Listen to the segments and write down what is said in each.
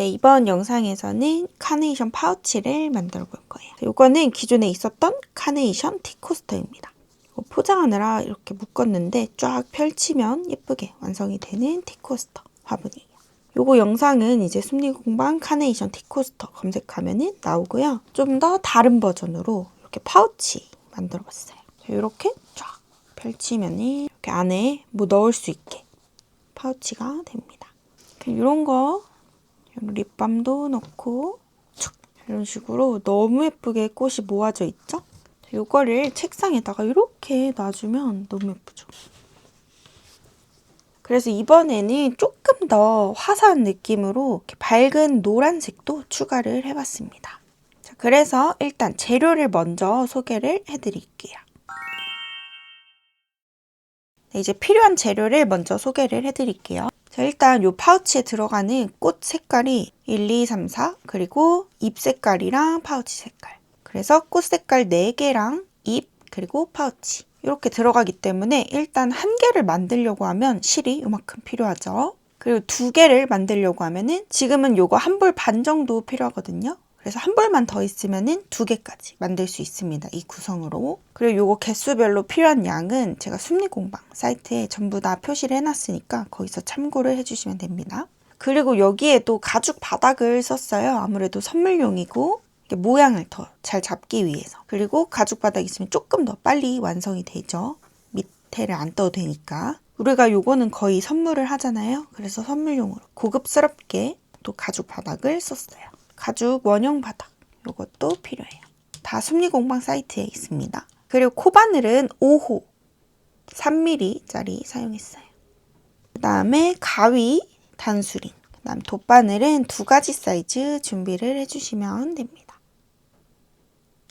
네, 이번 영상에서는 카네이션 파우치를 만들어 볼 거예요. 이거는 기존에 있었던 카네이션 티코스터입니다. 포장하느라 이렇게 묶었는데 쫙 펼치면 예쁘게 완성이 되는 티코스터 화분이에요. 요거 영상은 이제 숲리공방 카네이션 티코스터 검색하면 나오고요. 좀 더 다른 버전으로 이렇게 파우치 만들어 봤어요. 이렇게 쫙 펼치면 이렇게 안에 뭐 넣을 수 있게 파우치가 됩니다. 이런 거 립밤도 넣고 이런 식으로 너무 예쁘게 꽃이 모아져 있죠? 이거를 책상에다가 이렇게 놔주면 너무 예쁘죠? 그래서 이번에는 조금 더 화사한 느낌으로 이렇게 밝은 노란색도 추가를 해봤습니다. 자, 그래서 일단 재료를 먼저 소개를 해드릴게요. 네, 이제 필요한 재료를 먼저 소개를 해드릴게요. 자, 일단 이 파우치에 들어가는 꽃 색깔이 1, 2, 3, 4 그리고 잎 색깔이랑 파우치 색깔. 그래서 꽃 색깔 4개랑 잎 그리고 파우치 이렇게 들어가기 때문에 일단 한 개를 만들려고 하면 실이 이만큼 필요하죠. 그리고 2개를 만들려고 하면은 지금은 요거 1불 반 정도 필요하거든요. 그래서 1불만 더 있으면은 2개까지 만들 수 있습니다. 이 구성으로. 그리고 요거 개수별로 필요한 양은 제가 숲리공방 사이트에 전부 다 표시를 해놨으니까 거기서 참고를 해주시면 됩니다. 그리고 여기에도 가죽 바닥을 썼어요. 아무래도 선물용이고 모양을 더 잘 잡기 위해서. 그리고 가죽 바닥 있으면 조금 더 빨리 완성이 되죠. 밑에를 안 떠도 되니까. 우리가 요거는 거의 선물을 하잖아요. 그래서 선물용으로 고급스럽게 또 가죽 바닥을 썼어요. 가죽 원형 바닥 이것도 필요해요. 다 숲리공방 사이트에 있습니다. 그리고 코바늘은 5호 3mm짜리 사용했어요. 그 다음에 가위 단수린, 그 다음 돗바늘은 2가지 사이즈 준비를 해주시면 됩니다.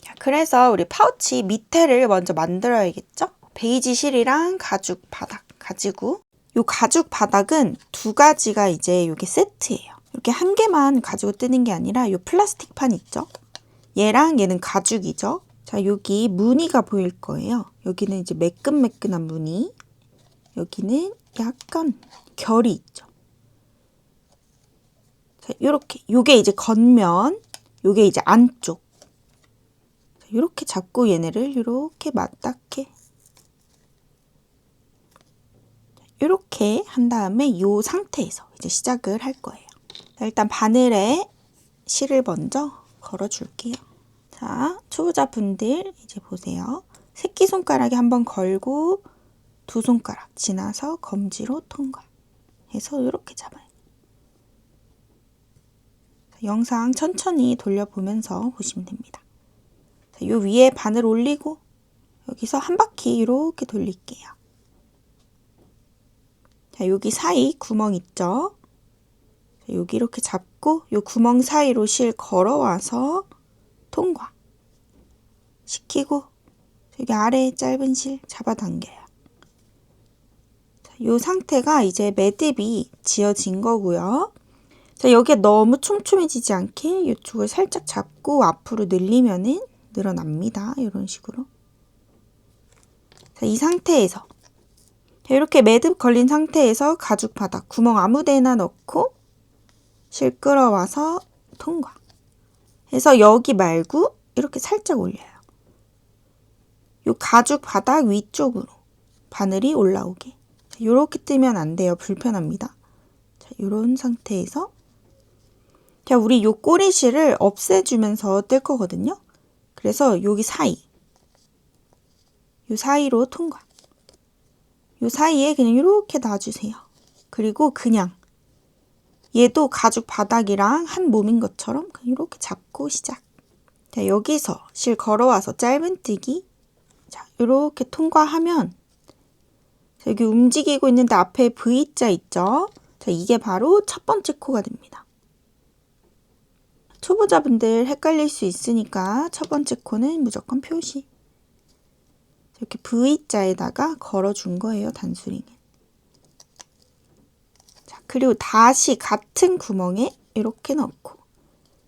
자, 그래서 우리 파우치 밑에를 먼저 만들어야겠죠? 베이지 실이랑 가죽 바닥 가지고 이 가죽 바닥은 2가지가 이제 이게 세트예요. 이렇게 한 개만 가지고 뜨는 게 아니라 이 플라스틱 판 있죠? 얘랑 얘는 가죽이죠? 자, 여기 무늬가 보일 거예요. 여기는 이제 매끈매끈한 무늬. 여기는 약간 결이 있죠. 자, 요렇게. 요게 이제 겉면, 요게 이제 안쪽. 자, 요렇게 잡고 얘네를 요렇게 맞닿게. 이렇게 한 다음에 이 상태에서 이제 시작을 할 거예요. 자, 일단 바늘에 실을 먼저 걸어줄게요. 자, 초보자분들 이제 보세요. 새끼손가락에 한번 걸고 2손가락 지나서 검지로 통과 해서 이렇게 잡아요. 자, 영상 천천히 돌려보면서 보시면 됩니다. 자, 요 위에 바늘 올리고 여기서 한 바퀴 이렇게 돌릴게요. 자, 여기 사이 구멍 있죠? 자, 여기 이렇게 잡고 요 구멍 사이로 실 걸어와서 통과 시키고 여기 아래에 짧은 실 잡아당겨요. 자, 요 상태가 이제 매듭이 지어진 거고요. 자, 여기에 너무 촘촘해지지 않게 이쪽을 살짝 잡고 앞으로 늘리면은 늘어납니다. 이런 식으로. 자, 이 상태에서 이렇게 매듭 걸린 상태에서 가죽 바닥 구멍 아무 데나 넣고 실 끌어와서 통과 해서 여기 말고 이렇게 살짝 올려요. 요 가죽 바닥 위쪽으로 바늘이 올라오게. 이렇게 뜨면 안 돼요. 불편합니다. 자, 이런 상태에서 자, 우리 요 꼬리실을 없애주면서 뜰 거거든요. 그래서 여기 사이 요 사이로 통과. 요 사이에 그냥 이렇게 놔주세요. 그리고 그냥 얘도 가죽 바닥이랑 한 몸인 것처럼 그냥 이렇게 잡고 시작. 자, 여기서 실 걸어와서 짧은뜨기. 자, 이렇게 통과하면 자, 여기 움직이고 있는데 앞에 V자 있죠? 자, 이게 바로 첫 번째 코가 됩니다. 초보자분들 헷갈릴 수 있으니까 첫 번째 코는 무조건 표시. 이렇게 V자에다가 걸어준 거예요, 단수링은. 자, 그리고 다시 같은 구멍에 이렇게 넣고.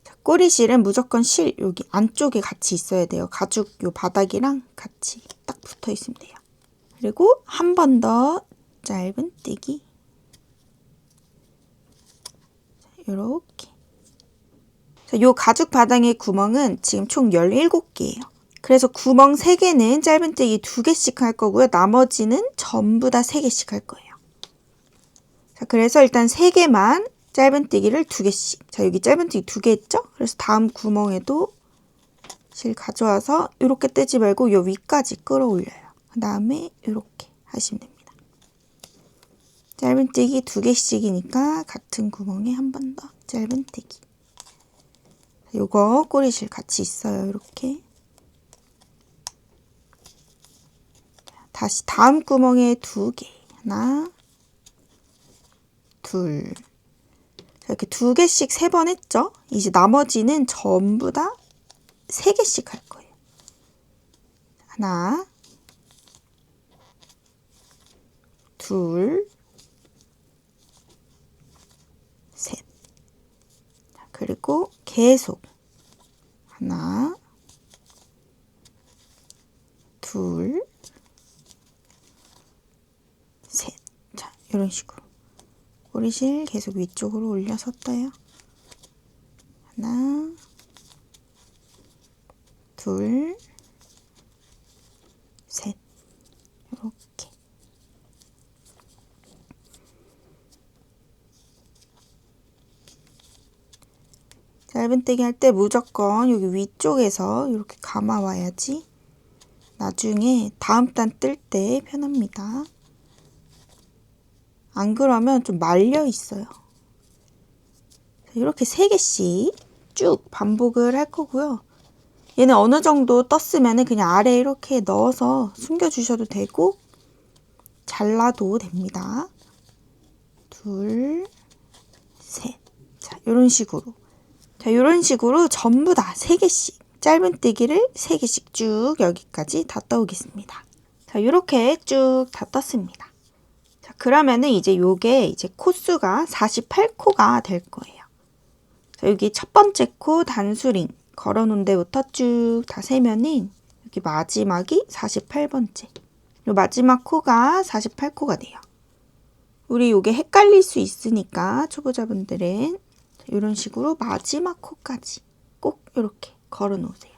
자, 꼬리실은 무조건 실 여기 안쪽에 같이 있어야 돼요. 가죽 요 바닥이랑 같이 딱 붙어 있으면 돼요. 그리고 한 번 더 짧은 뜨기. 자, 이렇게. 이 가죽 바닥의 구멍은 지금 총 17개예요. 그래서 구멍 3개는 짧은뜨기 2개씩 할 거고요. 나머지는 전부 다 3개씩 할 거예요. 자, 그래서 일단 3개만 짧은뜨기를 2개씩. 자, 여기 짧은뜨기 2개 했죠? 그래서 다음 구멍에도 실 가져와서 이렇게 떼지 말고 이 위까지 끌어올려요. 그 다음에 이렇게 하시면 됩니다. 짧은뜨기 2개씩이니까 같은 구멍에 한 번 더 짧은뜨기. 요거 꼬리실 같이 있어요. 이렇게. 다시 다음 구멍에 2개. 하나, 둘. 이렇게 2개씩 3번 했죠? 이제 나머지는 전부 다 3개씩 할 거예요. 하나, 둘, 셋. 그리고 계속 하나, 둘, 셋. 자, 이런 식으로 꼬리실 계속 위쪽으로 올려서 떠요. 하나, 둘, 셋. 이렇게. 짧은뜨기 할 때 무조건 여기 위쪽에서 이렇게 감아와야지 나중에 다음 단 뜰 때 편합니다. 안 그러면 좀 말려 있어요. 이렇게 3개씩 쭉 반복을 할 거고요. 얘는 어느 정도 떴으면 그냥 아래에 이렇게 넣어서 숨겨주셔도 되고 잘라도 됩니다. 둘, 셋. 자, 이런 식으로. 자, 이런 식으로 전부 다 3개씩 짧은뜨기를 3개씩 쭉 여기까지 다 떠오겠습니다. 자, 이렇게 쭉 다 떴습니다. 자, 그러면은 이제 요게 이제 코수가 48코가 될 거예요. 자, 여기 첫 번째 코 단수링 걸어놓은 데부터 쭉 다 세면은 여기 마지막이 48번째. 요 마지막 코가 48코가 돼요. 우리 요게 헷갈릴 수 있으니까 초보자분들은 이런 식으로 마지막 코까지 꼭 이렇게 걸어 놓으세요.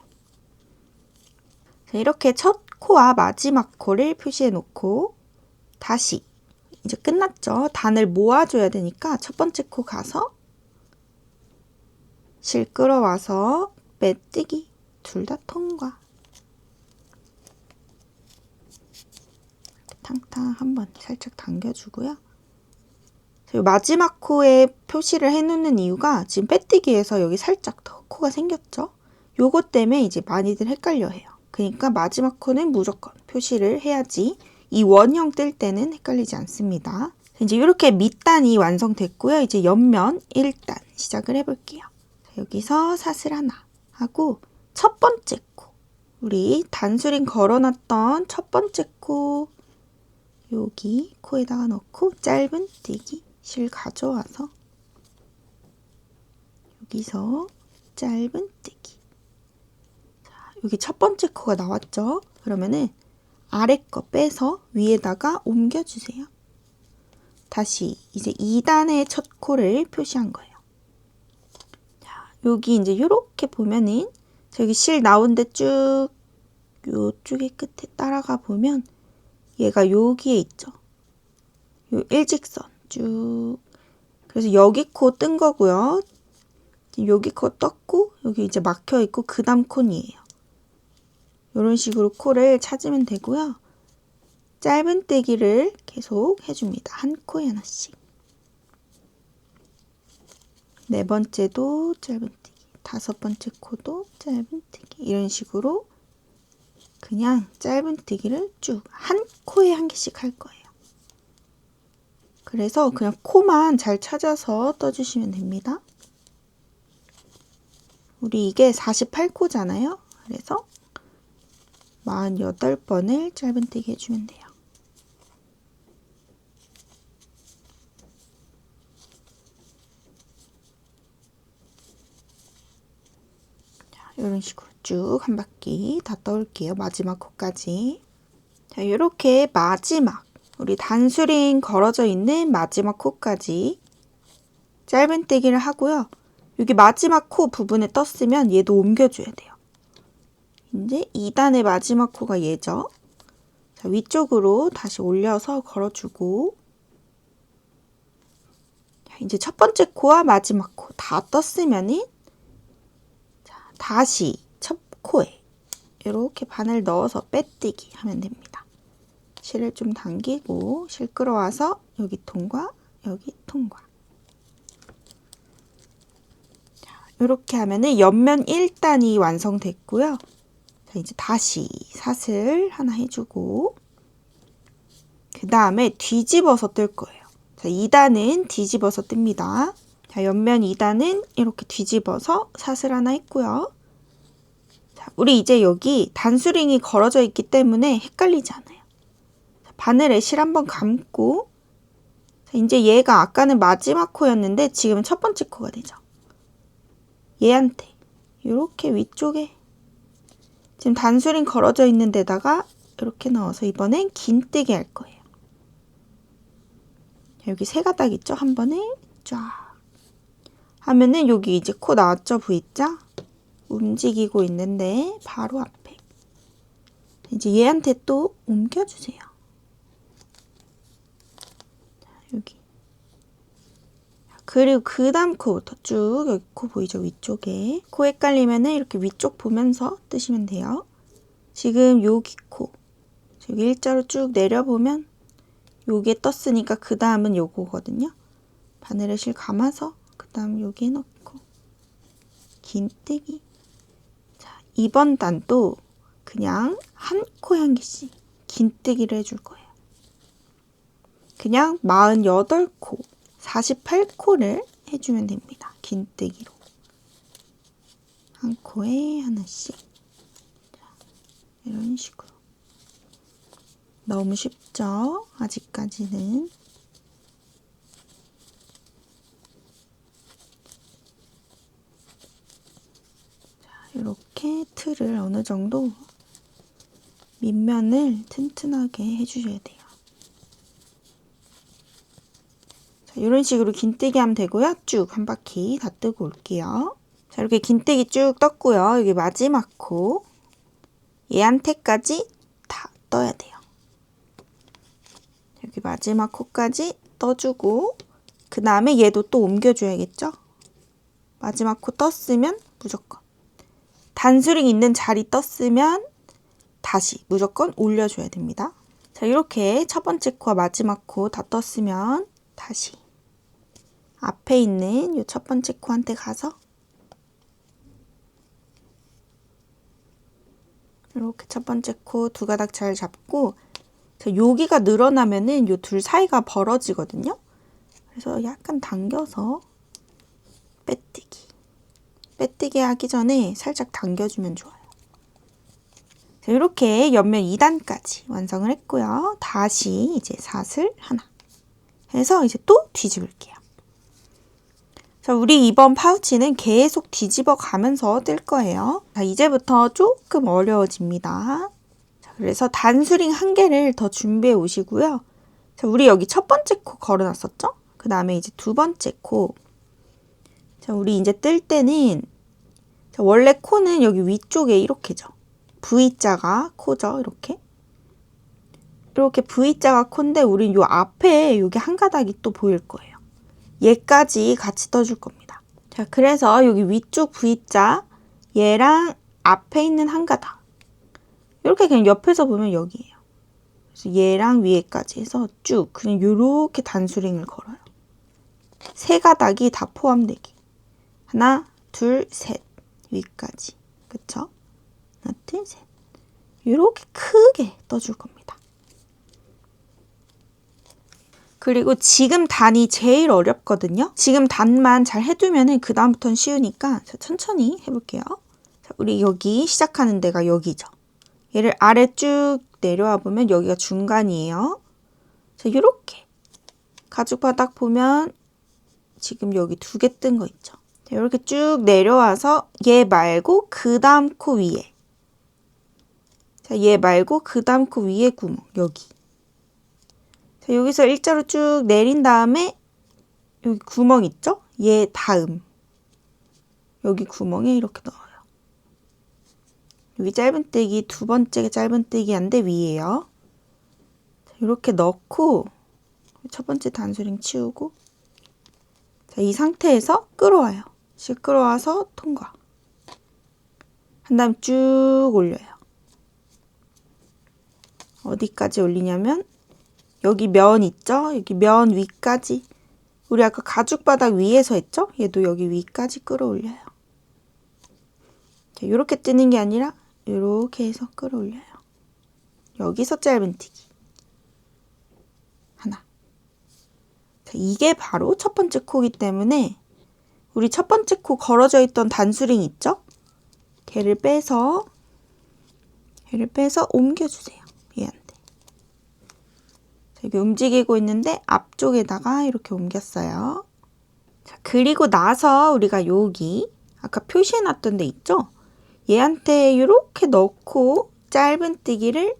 자, 이렇게 첫 코와 마지막 코를 표시해 놓고 다시 이제 끝났죠. 단을 모아줘야 되니까 첫 번째 코 가서 실 끌어와서 빼뜨기 둘 다 통과. 탕탕 한번 살짝 당겨주고요. 마지막 코에 표시를 해놓는 이유가 지금 빼뜨기에서 여기 살짝 더 코가 생겼죠? 요거 때문에 이제 많이들 헷갈려 해요. 그러니까 마지막 코는 무조건 표시를 해야지 이 원형 뜰 때는 헷갈리지 않습니다. 이제 이렇게 밑단이 완성됐고요. 이제 옆면 1단 시작을 해볼게요. 여기서 사슬 하나 하고 첫 번째 코, 우리 단수링 걸어놨던 첫 번째 코 여기 코에다가 넣고 짧은뜨기 실 가져와서 여기서 짧은뜨기. 자, 여기 첫 번째 코가 나왔죠? 그러면은 아래 거 빼서 위에다가 옮겨주세요. 다시 이제 2단의 첫 코를 표시한 거예요. 자, 여기 이제 이렇게 보면은 저기 실 나온 데 쭉 요쪽에 끝에 따라가 보면 얘가 여기에 있죠. 요 일직선 쭉. 그래서 여기 코 뜬 거고요. 여기 코 떴고 여기 이제 막혀 있고 그 다음 콘이에요. 이런 식으로 코를 찾으면 되고요. 짧은뜨기를 계속 해줍니다. 한 코에 하나씩. 네 번째도 짧은뜨기, 다섯 번째 코도 짧은뜨기. 이런 식으로 그냥 짧은뜨기를 쭉 한 코에 한 개씩 할 거예요. 그래서 그냥 코만 잘 찾아서 떠주시면 됩니다. 우리 이게 48코잖아요. 그래서 48번을 짧은뜨기 해주면 돼요. 자, 이런 식으로 쭉 한 바퀴 다 떠올게요. 마지막 코까지. 자, 이렇게 마지막 우리 단수링 걸어져 있는 마지막 코까지 짧은뜨기를 하고요. 여기 마지막 코 부분에 떴으면 얘도 옮겨줘야 돼요. 이제 2단의 마지막 코가 얘죠. 자, 위쪽으로 다시 올려서 걸어주고, 자, 이제 첫 번째 코와 마지막 코 다 떴으면은, 자, 다시 첫 코에 이렇게 바늘 넣어서 빼뜨기 하면 됩니다. 실을 좀 당기고 실 끌어와서 여기 통과, 여기 통과. 자, 이렇게 하면은 옆면 1단이 완성됐고요. 자, 이제 다시 사슬 하나 해주고, 그 다음에 뒤집어서 뜰 거예요. 자, 2단은 뒤집어서 뜹니다. 자, 옆면 2단은 이렇게 뒤집어서 사슬 하나 했고요. 자, 우리 이제 여기 단수링이 걸어져 있기 때문에 헷갈리지 않아요. 자, 바늘에 실 한번 감고, 자, 이제 얘가 아까는 마지막 코였는데 지금은 첫 번째 코가 되죠. 얘한테 이렇게 위쪽에 지금 단수링 걸어져 있는 데다가 이렇게 넣어서 이번엔 긴뜨기 할 거예요. 여기 세 가닥 있죠? 한 번에 쫙 하면은 여기 이제 코 나왔죠? V자? 움직이고 있는데 바로 앞에. 이제 얘한테 또 옮겨주세요. 여기. 그리고 그 다음 코부터 쭉 여기 코 보이죠? 위쪽에. 코 헷갈리면은 이렇게 위쪽 보면서 뜨시면 돼요. 지금 여기 코. 여기 일자로 쭉 내려보면 요게 떴으니까 그 다음은 요거거든요. 바늘에 실 감아서 그 다음 여기에 넣고 긴뜨기. 자, 이번 단도 그냥 한 코 향기씩 긴뜨기를 해줄 거예요. 그냥 48코, 48코를 해주면 됩니다. 긴뜨기로. 한 코에 하나씩. 자, 이런 식으로. 너무 쉽죠? 아직까지는. 자, 이렇게 틀을 어느 정도 밑면을 튼튼하게 해주셔야 돼요. 자, 이런 식으로 긴뜨기 하면 되고요. 쭉 한 바퀴 다 뜨고 올게요. 자, 이렇게 긴뜨기 쭉 떴고요. 여기 마지막 코. 얘한테까지 다 떠야 돼요. 여기 마지막 코까지 떠주고 그 다음에 얘도 또 옮겨줘야겠죠? 마지막 코 떴으면 무조건 단수링 있는 자리 떴으면 다시 무조건 올려줘야 됩니다. 자, 이렇게 첫 번째 코와 마지막 코 다 떴으면 다시 앞에 있는 이 첫 번째 코한테 가서 이렇게 첫 번째 코 두 가닥 잘 잡고, 자, 여기가 늘어나면은 이 둘 사이가 벌어지거든요. 그래서 약간 당겨서 빼뜨기. 빼뜨기 하기 전에 살짝 당겨주면 좋아요. 자, 이렇게 옆면 2단까지 완성을 했고요. 다시 이제 사슬 하나 해서 이제 또 뒤집을게요. 자, 우리 이번 파우치는 계속 뒤집어 가면서 뜰 거예요. 자, 이제부터 조금 어려워집니다. 자, 그래서 단수링 한 개를 더 준비해 오시고요. 자, 우리 여기 첫 번째 코 걸어놨었죠? 그 다음에 이제 두 번째 코. 자, 우리 이제 뜰 때는, 자, 원래 코는 여기 위쪽에 이렇게죠. V자가 코죠, 이렇게. 이렇게 V자가 코인데, 우린 요 앞에 여기 한 가닥이 또 보일 거예요. 얘까지 같이 떠줄 겁니다. 자, 그래서 여기 위쪽 V자, 얘랑 앞에 있는 한 가닥. 이렇게 그냥 옆에서 보면 여기예요. 그래서 얘랑 위에까지 해서 쭉 그냥 요렇게 단수링을 걸어요. 세 가닥이 다 포함되게. 하나, 둘, 셋. 위까지. 그쵸? 하나, 둘, 셋. 요렇게 크게 떠줄 겁니다. 그리고 지금 단이 제일 어렵거든요. 지금 단만 잘 해두면은 그 다음부터는 쉬우니까 자, 천천히 해볼게요. 자, 우리 여기 시작하는 데가 여기죠. 얘를 아래 쭉 내려와 보면 여기가 중간이에요. 자, 요렇게 가죽 바닥 보면 지금 여기 두 개 뜬 거 있죠. 자, 이렇게 쭉 내려와서 얘 말고 그 다음 코 위에. 자, 얘 말고 그 다음 코 위에 구멍 여기. 자, 여기서 일자로 쭉 내린 다음에 여기 구멍 있죠? 얘 다음. 여기 구멍에 이렇게 넣어요. 여기 짧은뜨기 두 번째 짧은뜨기인데 위에요. 이렇게 넣고 첫 번째 단수링 치우고 자, 이 상태에서 끌어와요. 실 끌어와서 통과. 한 다음 쭉 올려요. 어디까지 올리냐면 여기 면 있죠? 여기 면 위까지. 우리 아까 가죽바닥 위에서 했죠? 얘도 여기 위까지 끌어올려요. 자, 이렇게 뜨는 게 아니라 이렇게 해서 끌어올려요. 여기서 짧은뜨기. 하나. 자, 이게 바로 첫 번째 코기 때문에 우리 첫 번째 코 걸어져 있던 단수링 있죠? 걔를 빼서 옮겨주세요. 얘한테. 자, 여기 움직이고 있는데 앞쪽에다가 이렇게 옮겼어요. 자, 그리고 나서 우리가 여기 아까 표시해놨던 데 있죠? 얘한테 이렇게 넣고 짧은뜨기를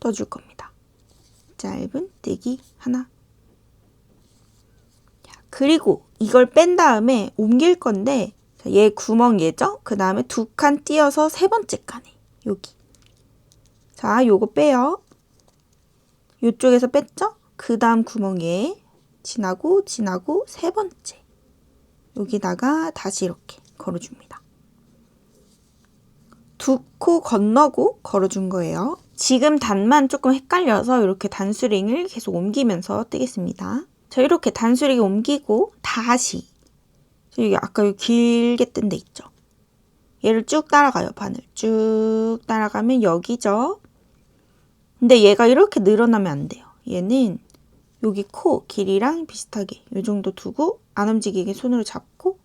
떠줄 겁니다. 짧은뜨기 하나. 자, 그리고 이걸 뺀 다음에 옮길 건데 얘 구멍 얘죠? 그 다음에 두 칸 띄어서 세 번째 칸에 여기. 자, 요거 빼요. 요쪽에서 뺐죠? 그 다음 구멍에 지나고 세 번째. 여기다가 다시 이렇게 걸어줍니다. 두 코 건너고 걸어준 거예요. 지금 단만 조금 헷갈려서 이렇게 단수링을 계속 옮기면서 뜨겠습니다. 자, 이렇게 단수링을 옮기고 다시 여기 아까 여기 길게 뜬 데 있죠? 얘를 쭉 따라가요. 바늘 쭉 따라가면 여기죠? 근데 얘가 이렇게 늘어나면 안 돼요. 얘는 여기 코 길이랑 비슷하게 이 정도 두고 안 움직이게 손으로 잡고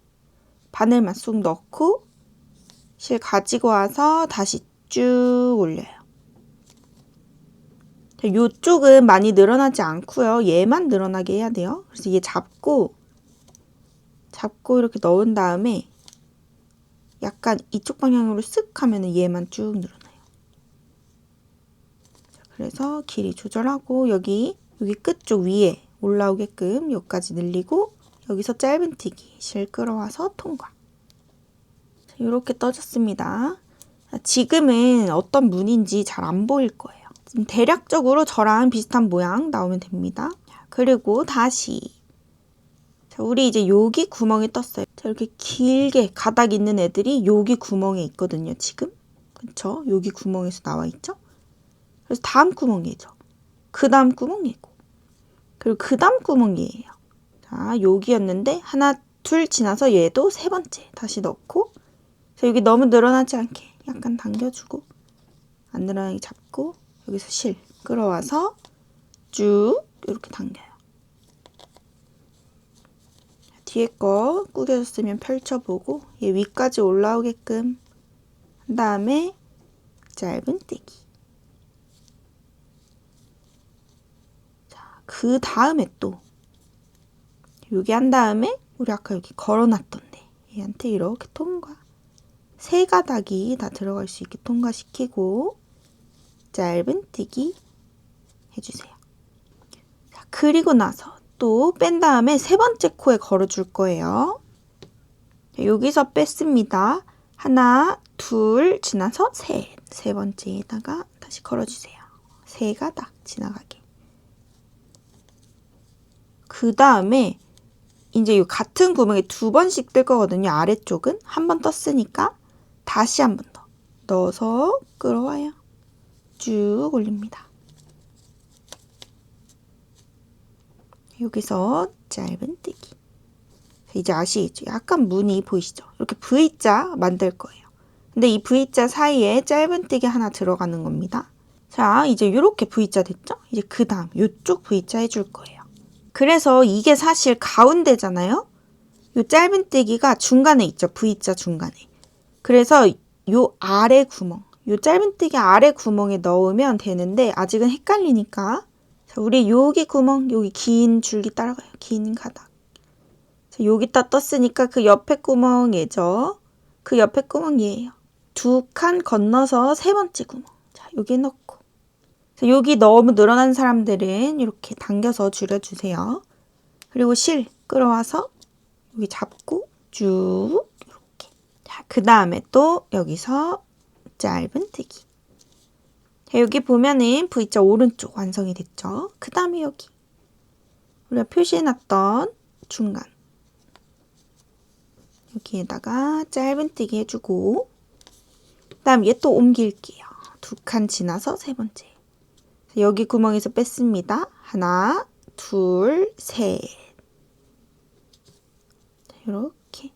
바늘만 쑥 넣고 실 가지고 와서 다시 쭉 올려요. 이쪽은 많이 늘어나지 않고요. 얘만 늘어나게 해야 돼요. 그래서 얘 잡고 이렇게 넣은 다음에 약간 이쪽 방향으로 쓱 하면 얘만 쭉 늘어나요. 그래서 길이 조절하고 여기 끝쪽 위에 올라오게끔 여기까지 늘리고 여기서 짧은뜨기 실 끌어와서 통과. 이렇게 떠졌습니다. 지금은 어떤 무늬인지 잘 안 보일 거예요. 대략적으로 저랑 비슷한 모양 나오면 됩니다. 그리고 다시 우리 이제 여기 구멍에 떴어요. 자, 이렇게 길게 가닥 있는 애들이 여기 구멍에 있거든요. 지금 그쵸? 여기 구멍에서 나와 있죠? 그래서 다음 구멍이죠. 그 다음 구멍이고 그리고 그 다음 구멍이에요. 자, 여기였는데 하나 둘 지나서 얘도 세 번째 다시 넣고 자, 여기 너무 늘어나지 않게 약간 당겨주고 안 늘어나게 잡고 여기서 실 끌어와서 쭉 이렇게 당겨요. 뒤에 거 구겨졌으면 펼쳐보고 얘 위까지 올라오게끔 한 다음에 짧은뜨기. 자, 그 다음에 또 여기 한 다음에 우리 아까 여기 걸어놨던데 얘한테 이렇게 통과. 세 가닥이 다 들어갈 수 있게 통과시키고 짧은뜨기 해주세요. 자, 그리고 나서 또 뺀 다음에 세 번째 코에 걸어줄 거예요. 자, 여기서 뺐습니다. 하나, 둘, 지나서 세 번째에다가 다시 걸어주세요. 세 가닥 지나가게. 그 다음에 이제 이 같은 구멍에 두 번씩 뜰 거거든요. 아래쪽은 한 번 떴으니까 다시 한 번 더 넣어서 끌어와요. 쭉 올립니다. 여기서 짧은뜨기. 이제 아시겠죠? 약간 무늬 보이시죠? 이렇게 V자 만들 거예요. 근데 이 V자 사이에 짧은뜨기 하나 들어가는 겁니다. 자, 이제 이렇게 V자 됐죠? 이제 그 다음 이쪽 V자 해줄 거예요. 그래서 이게 사실 가운데잖아요? 이 짧은뜨기가 중간에 있죠? V자 중간에. 그래서 요 아래 구멍, 요 짧은뜨기 아래 구멍에 넣으면 되는데 아직은 헷갈리니까 자, 우리 여기 구멍, 여기 긴 줄기 따라가요. 긴 가닥. 자, 여기다 떴으니까 그 옆에 구멍이죠. 그 옆에 구멍이에요. 두 칸 건너서 세 번째 구멍. 자, 여기 넣고. 자, 여기 너무 늘어난 사람들은 이렇게 당겨서 줄여주세요. 그리고 실 끌어와서 여기 잡고 쭉 이렇게. 자, 그 다음에 또 여기서 짧은뜨기. 자, 여기 보면은 V자 오른쪽 완성이 됐죠. 그 다음에 여기 우리가 표시해놨던 중간 여기에다가 짧은뜨기 해주고, 그 다음 얘 또 옮길게요. 2칸 지나서 세 번째. 여기 구멍에서 뺐습니다. 하나, 둘, 셋. 이렇게.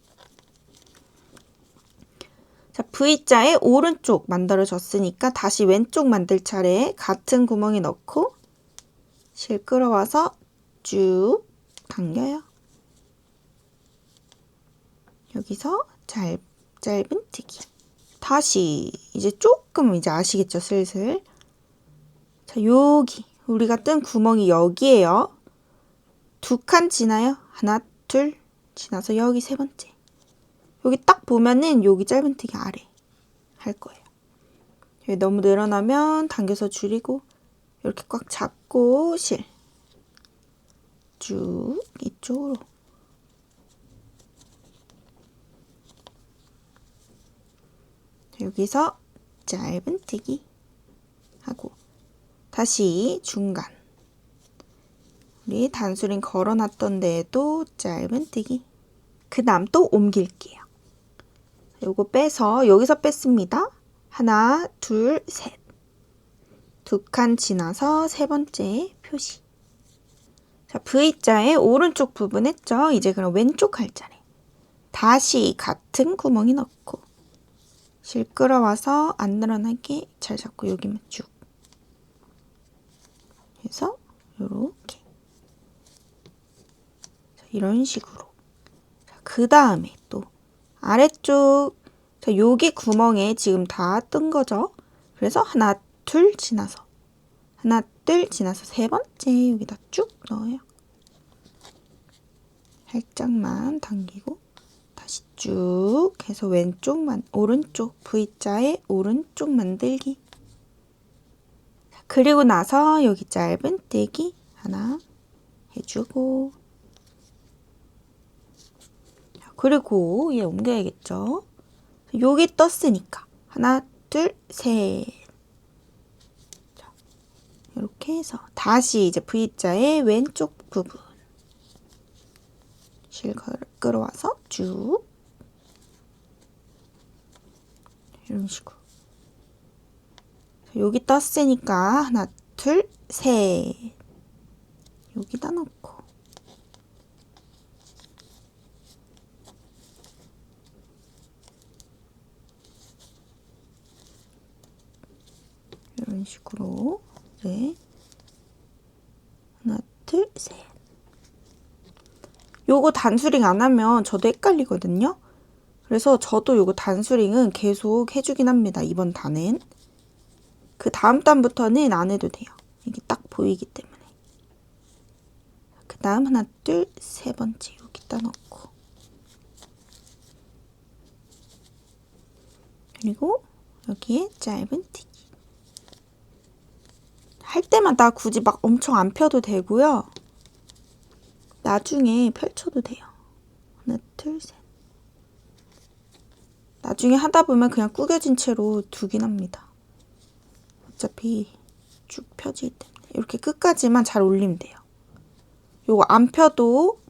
자, V자의 오른쪽 만들어졌으니까 다시 왼쪽 만들 차례 같은 구멍에 넣고 실 끌어와서 쭉 당겨요. 여기서 짧은뜨기. 다시 이제 조금 이제 아시겠죠? 슬슬. 자, 여기 우리가 뜬 구멍이 여기에요. 2칸 지나요. 하나, 둘 지나서 여기 세 번째. 여기 딱 보면은 여기 짧은뜨기 아래 할 거예요. 여기 너무 늘어나면 당겨서 줄이고 이렇게 꽉 잡고 실 쭉 이쪽으로. 여기서 짧은뜨기 하고 다시 중간. 우리 단수링 걸어놨던 데에도 짧은뜨기. 그 다음 또 옮길게요. 요거 빼서 여기서 뺐습니다. 하나, 둘, 셋. 2칸 지나서 세 번째 표시. 자, V자의 오른쪽 부분 했죠? 이제 그럼 왼쪽 할 차례. 다시 같은 구멍에 넣고 실 끌어와서 안 늘어나게 잘 잡고 여기만 쭉 해서 요렇게. 자, 이런 식으로. 그 다음에 또 아래쪽, 자, 여기 구멍에 지금 다 뜬 거죠? 그래서 하나, 둘 지나서 하나, 둘 지나서 세 번째 여기다 쭉 넣어요. 살짝만 당기고 다시 쭉 해서 오른쪽 V자의 오른쪽 만들기. 자, 그리고 나서 여기 짧은뜨기 하나 해주고, 자, 그리고 얘 옮겨야겠죠? 여기 떴으니까 하나, 둘, 셋. 자, 이렇게 해서 다시 이제 V자의 왼쪽 부분 실 끌어와서 쭉 이런 식으로. 여기 떴으니까 하나, 둘, 셋. 여기다 넣고 이런 식으로. 네. 하나, 둘, 셋. 요거 단수링 안 하면 저도 헷갈리거든요. 그래서 저도 요거 단수링은 계속 해주긴 합니다. 이번 단은. 그 다음 단부터는 안 해도 돼요. 이게 딱 보이기 때문에. 그 다음 하나, 둘, 세 번째 여기다 넣고. 그리고 여기에 짧은뜨기. 할 때마다 굳이 막 엄청 안 펴도 되고요. 나중에 펼쳐도 돼요. 하나, 둘, 셋. 나중에 하다 보면 그냥 구겨진 채로 두긴 합니다. 어차피 쭉 펴지기 때문에. 이렇게 끝까지만 잘 올리면 돼요. 요거 안 펴도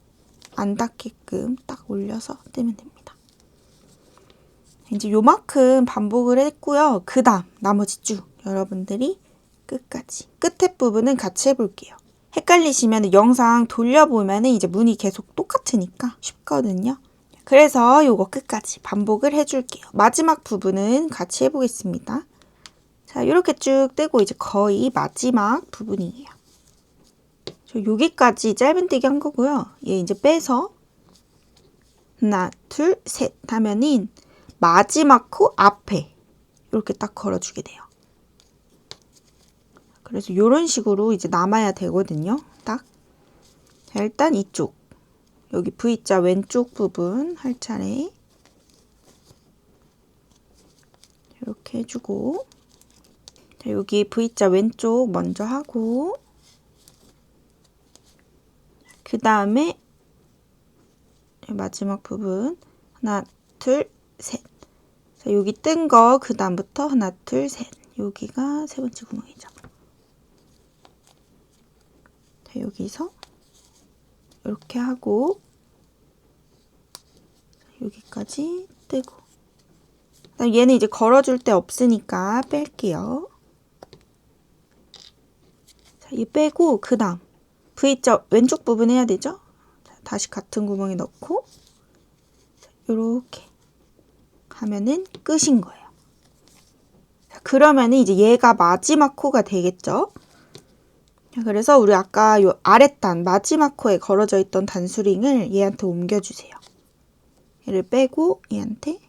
안 닿게끔 딱 올려서 뜨면 됩니다. 이제 요만큼 반복을 했고요. 그 다음 나머지 쭉 여러분들이 끝까지. 끝에 부분은 같이 해볼게요. 헷갈리시면 영상 돌려보면 이제 문이 계속 똑같으니까 쉽거든요. 그래서 요거 끝까지 반복을 해줄게요. 마지막 부분은 같이 해보겠습니다. 자, 이렇게 쭉 떼고 이제 거의 마지막 부분이에요. 저 여기까지 짧은뜨기 한 거고요. 얘 이제 빼서 하나, 둘, 셋 하면은 마지막 코 앞에 이렇게 딱 걸어주게 돼요. 그래서 이런 식으로 이제 남아야 되거든요. 딱. 자, 일단 이쪽. 여기 V자 왼쪽 부분 할 차례. 이렇게 해주고. 자, 여기 V자 왼쪽 먼저 하고. 그 다음에 마지막 부분 하나, 둘, 셋. 자, 여기 뜬 거 그 다음부터 하나, 둘, 셋. 여기가 세 번째 구멍이죠. 자, 여기서 이렇게 하고 여기까지 뜨고. 그다음 얘는 이제 걸어줄 데 없으니까 뺄게요. 자, 얘 빼고 그 다음 V자 왼쪽 부분 해야 되죠? 자, 다시 같은 구멍에 넣고 이렇게 하면은 끝인 거예요. 자, 그러면은 이제 얘가 마지막 코가 되겠죠? 자, 그래서 우리 아까 요 아랫단 마지막 코에 걸어져 있던 단수링을 얘한테 옮겨주세요. 얘를 빼고 얘한테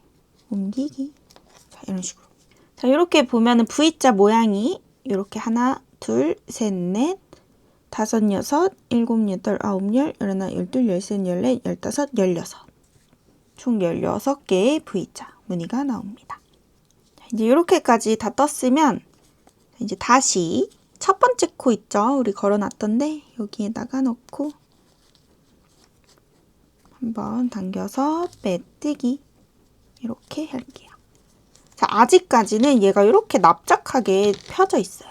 옮기기. 자, 이런 식으로. 자, 이렇게 보면은 V자 모양이 이렇게 하나, 둘, 셋, 넷, 다섯, 여섯, 일곱, 여덟, 아홉, 열, 열하나, 열둘, 열셋, 열넷, 열다섯, 열여섯. 총 16개의 V자 무늬가 나옵니다. 자, 이제 이렇게까지 다 떴으면 이제 다시 첫 번째 코 있죠? 우리 걸어놨던데 여기에다가 넣고 한번 당겨서 빼뜨기 이렇게 할게요. 자, 아직까지는 얘가 이렇게 납작하게 펴져 있어요.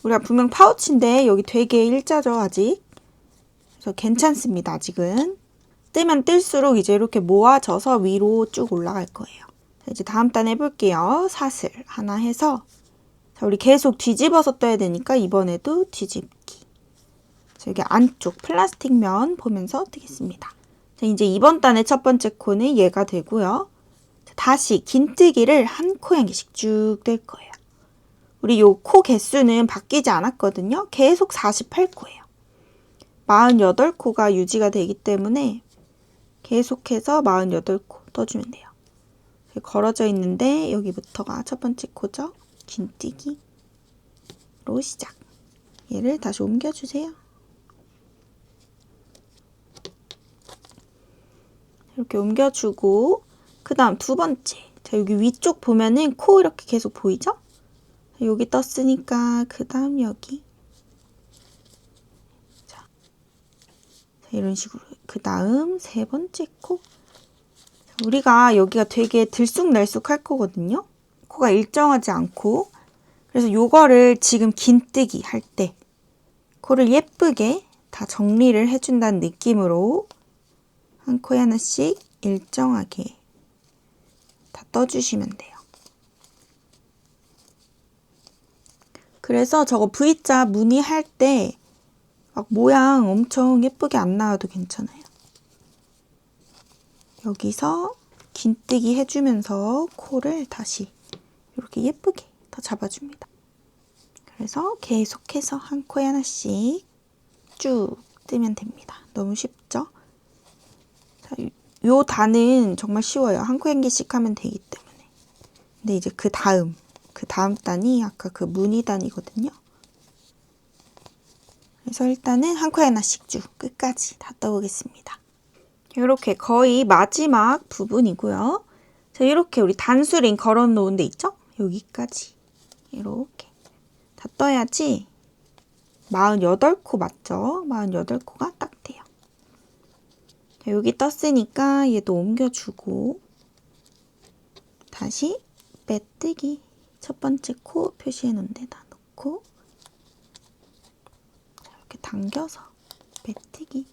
우리가 분명 파우치인데 여기 되게 일자죠, 아직. 그래서 괜찮습니다, 아직은. 뜨면 뜰수록 이제 이렇게 모아져서 위로 쭉 올라갈 거예요. 자, 이제 다음 단 해볼게요. 사슬 하나 해서 자, 우리 계속 뒤집어서 떠야 되니까 이번에도 뒤집기. 자, 여기 안쪽 플라스틱 면 보면서 뜨겠습니다. 자, 이제 이번 단의 첫 번째 코는 얘가 되고요. 자, 다시 긴뜨기를 한 코 한 개씩 쭉 뜰 거예요. 우리 요 코 개수는 바뀌지 않았거든요. 계속 48코예요. 48코가 유지가 되기 때문에 계속해서 48코 떠주면 돼요. 걸어져 있는데 여기부터가 첫 번째 코죠. 긴뜨기로 시작. 얘를 다시 옮겨주세요. 이렇게 옮겨주고 그 다음 두 번째. 자, 여기 위쪽 보면은 코 이렇게 계속 보이죠? 자, 여기 떴으니까 그 다음 여기. 자, 이런 식으로. 그 다음 세 번째 코. 우리가 여기가 되게 들쑥날쑥할 거거든요. 코가 일정하지 않고. 그래서 요거를 지금 긴뜨기 할 때 코를 예쁘게 다 정리를 해준다는 느낌으로 한 코에 하나씩 일정하게 다 떠주시면 돼요. 그래서 저거 V자 무늬 할 때 막 모양 엄청 예쁘게 안 나와도 괜찮아요. 여기서 긴뜨기 해주면서 코를 다시 이렇게 예쁘게 더 잡아줍니다. 그래서 계속해서 한 코에 하나씩 쭉 뜨면 됩니다. 너무 쉽죠? 자, 요 단은 정말 쉬워요. 한 코에 한 개씩 하면 되기 때문에. 근데 이제 그 다음 단이 아까 그 무늬 단이거든요. 그래서 일단은 한 코에 하나씩 쭉 끝까지 다 떠보겠습니다. 이렇게 거의 마지막 부분이고요. 자, 이렇게 우리 단수링 걸어 놓은 데 있죠? 여기까지 이렇게 다 떠야지 48코 맞죠? 48코가 딱 돼요. 자, 여기 떴으니까 얘도 옮겨주고 다시 빼뜨기 첫 번째 코 표시해 놓은 데다 놓고 이렇게 당겨서 빼뜨기.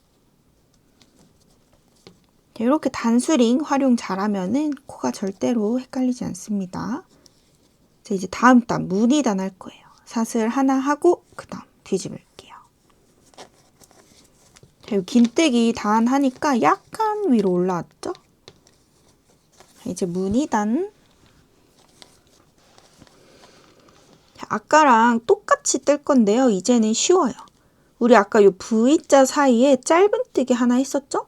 이렇게 단수링 활용 잘하면은 코가 절대로 헷갈리지 않습니다. 자, 이제 다음 단 무늬 단 할 거예요. 사슬 하나 하고 그 다음 뒤집을게요. 자, 긴뜨기 단 하니까 약간 위로 올라왔죠? 자, 이제 무늬 단. 자, 아까랑 똑같이 뜰 건데요. 이제는 쉬워요. 우리 아까 요 V자 사이에 짧은뜨기 하나 했었죠?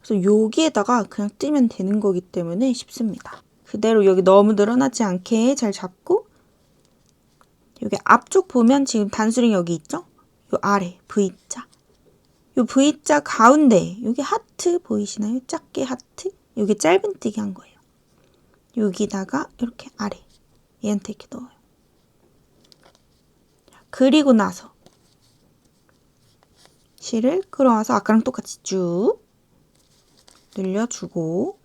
그래서 여기에다가 그냥 뜨면 되는 거기 때문에 쉽습니다. 그대로 여기 너무 늘어나지 않게 잘 잡고 여기 앞쪽 보면 지금 단수링 여기 있죠? 요 아래 V자. 요 V자 가운데 여기 하트 보이시나요? 작게 하트. 여기 짧은뜨기 한 거예요. 여기다가 이렇게 아래 얘한테 이렇게 넣어요. 그리고 나서 실을 끌어와서 아까랑 똑같이 쭉 늘려주고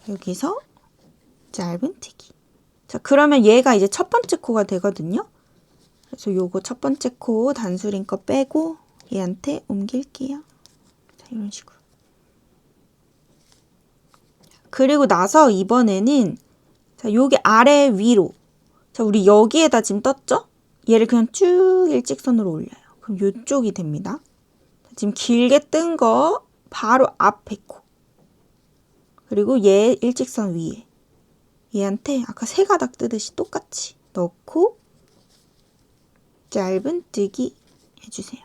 여기서 짧은뜨기. 자, 그러면 얘가 이제 첫 번째 코가 되거든요. 그래서 요거 첫 번째 코 단수린 거 빼고 얘한테 옮길게요. 자, 이런 식으로. 그리고 나서 이번에는 자, 요게 아래 위로. 자, 우리 여기에다 지금 떴죠? 얘를 그냥 쭉 일직선으로 올려요. 그럼 요쪽이 됩니다. 지금 길게 뜬 거 바로 앞에 코. 그리고 얘 일직선 위에. 얘한테 아까 세 가닥 뜨듯이 똑같이 넣고 짧은뜨기 해주세요.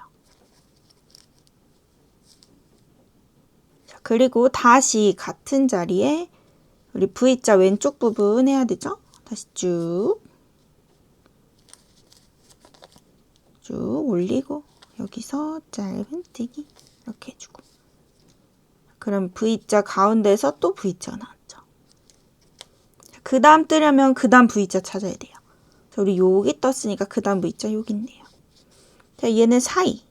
자, 그리고 다시 같은 자리에 우리 V자 왼쪽 부분 해야 되죠? 다시 쭉 올리고 여기서 짧은뜨기 이렇게 해주고 그럼 V자 가운데서 또 V자가 나왔죠. 그 다음 뜨려면 그 다음 V자 찾아야 돼요. 자, 우리 여기 떴으니까 그 다음 V자 여기 있네요. 자, 얘는 사이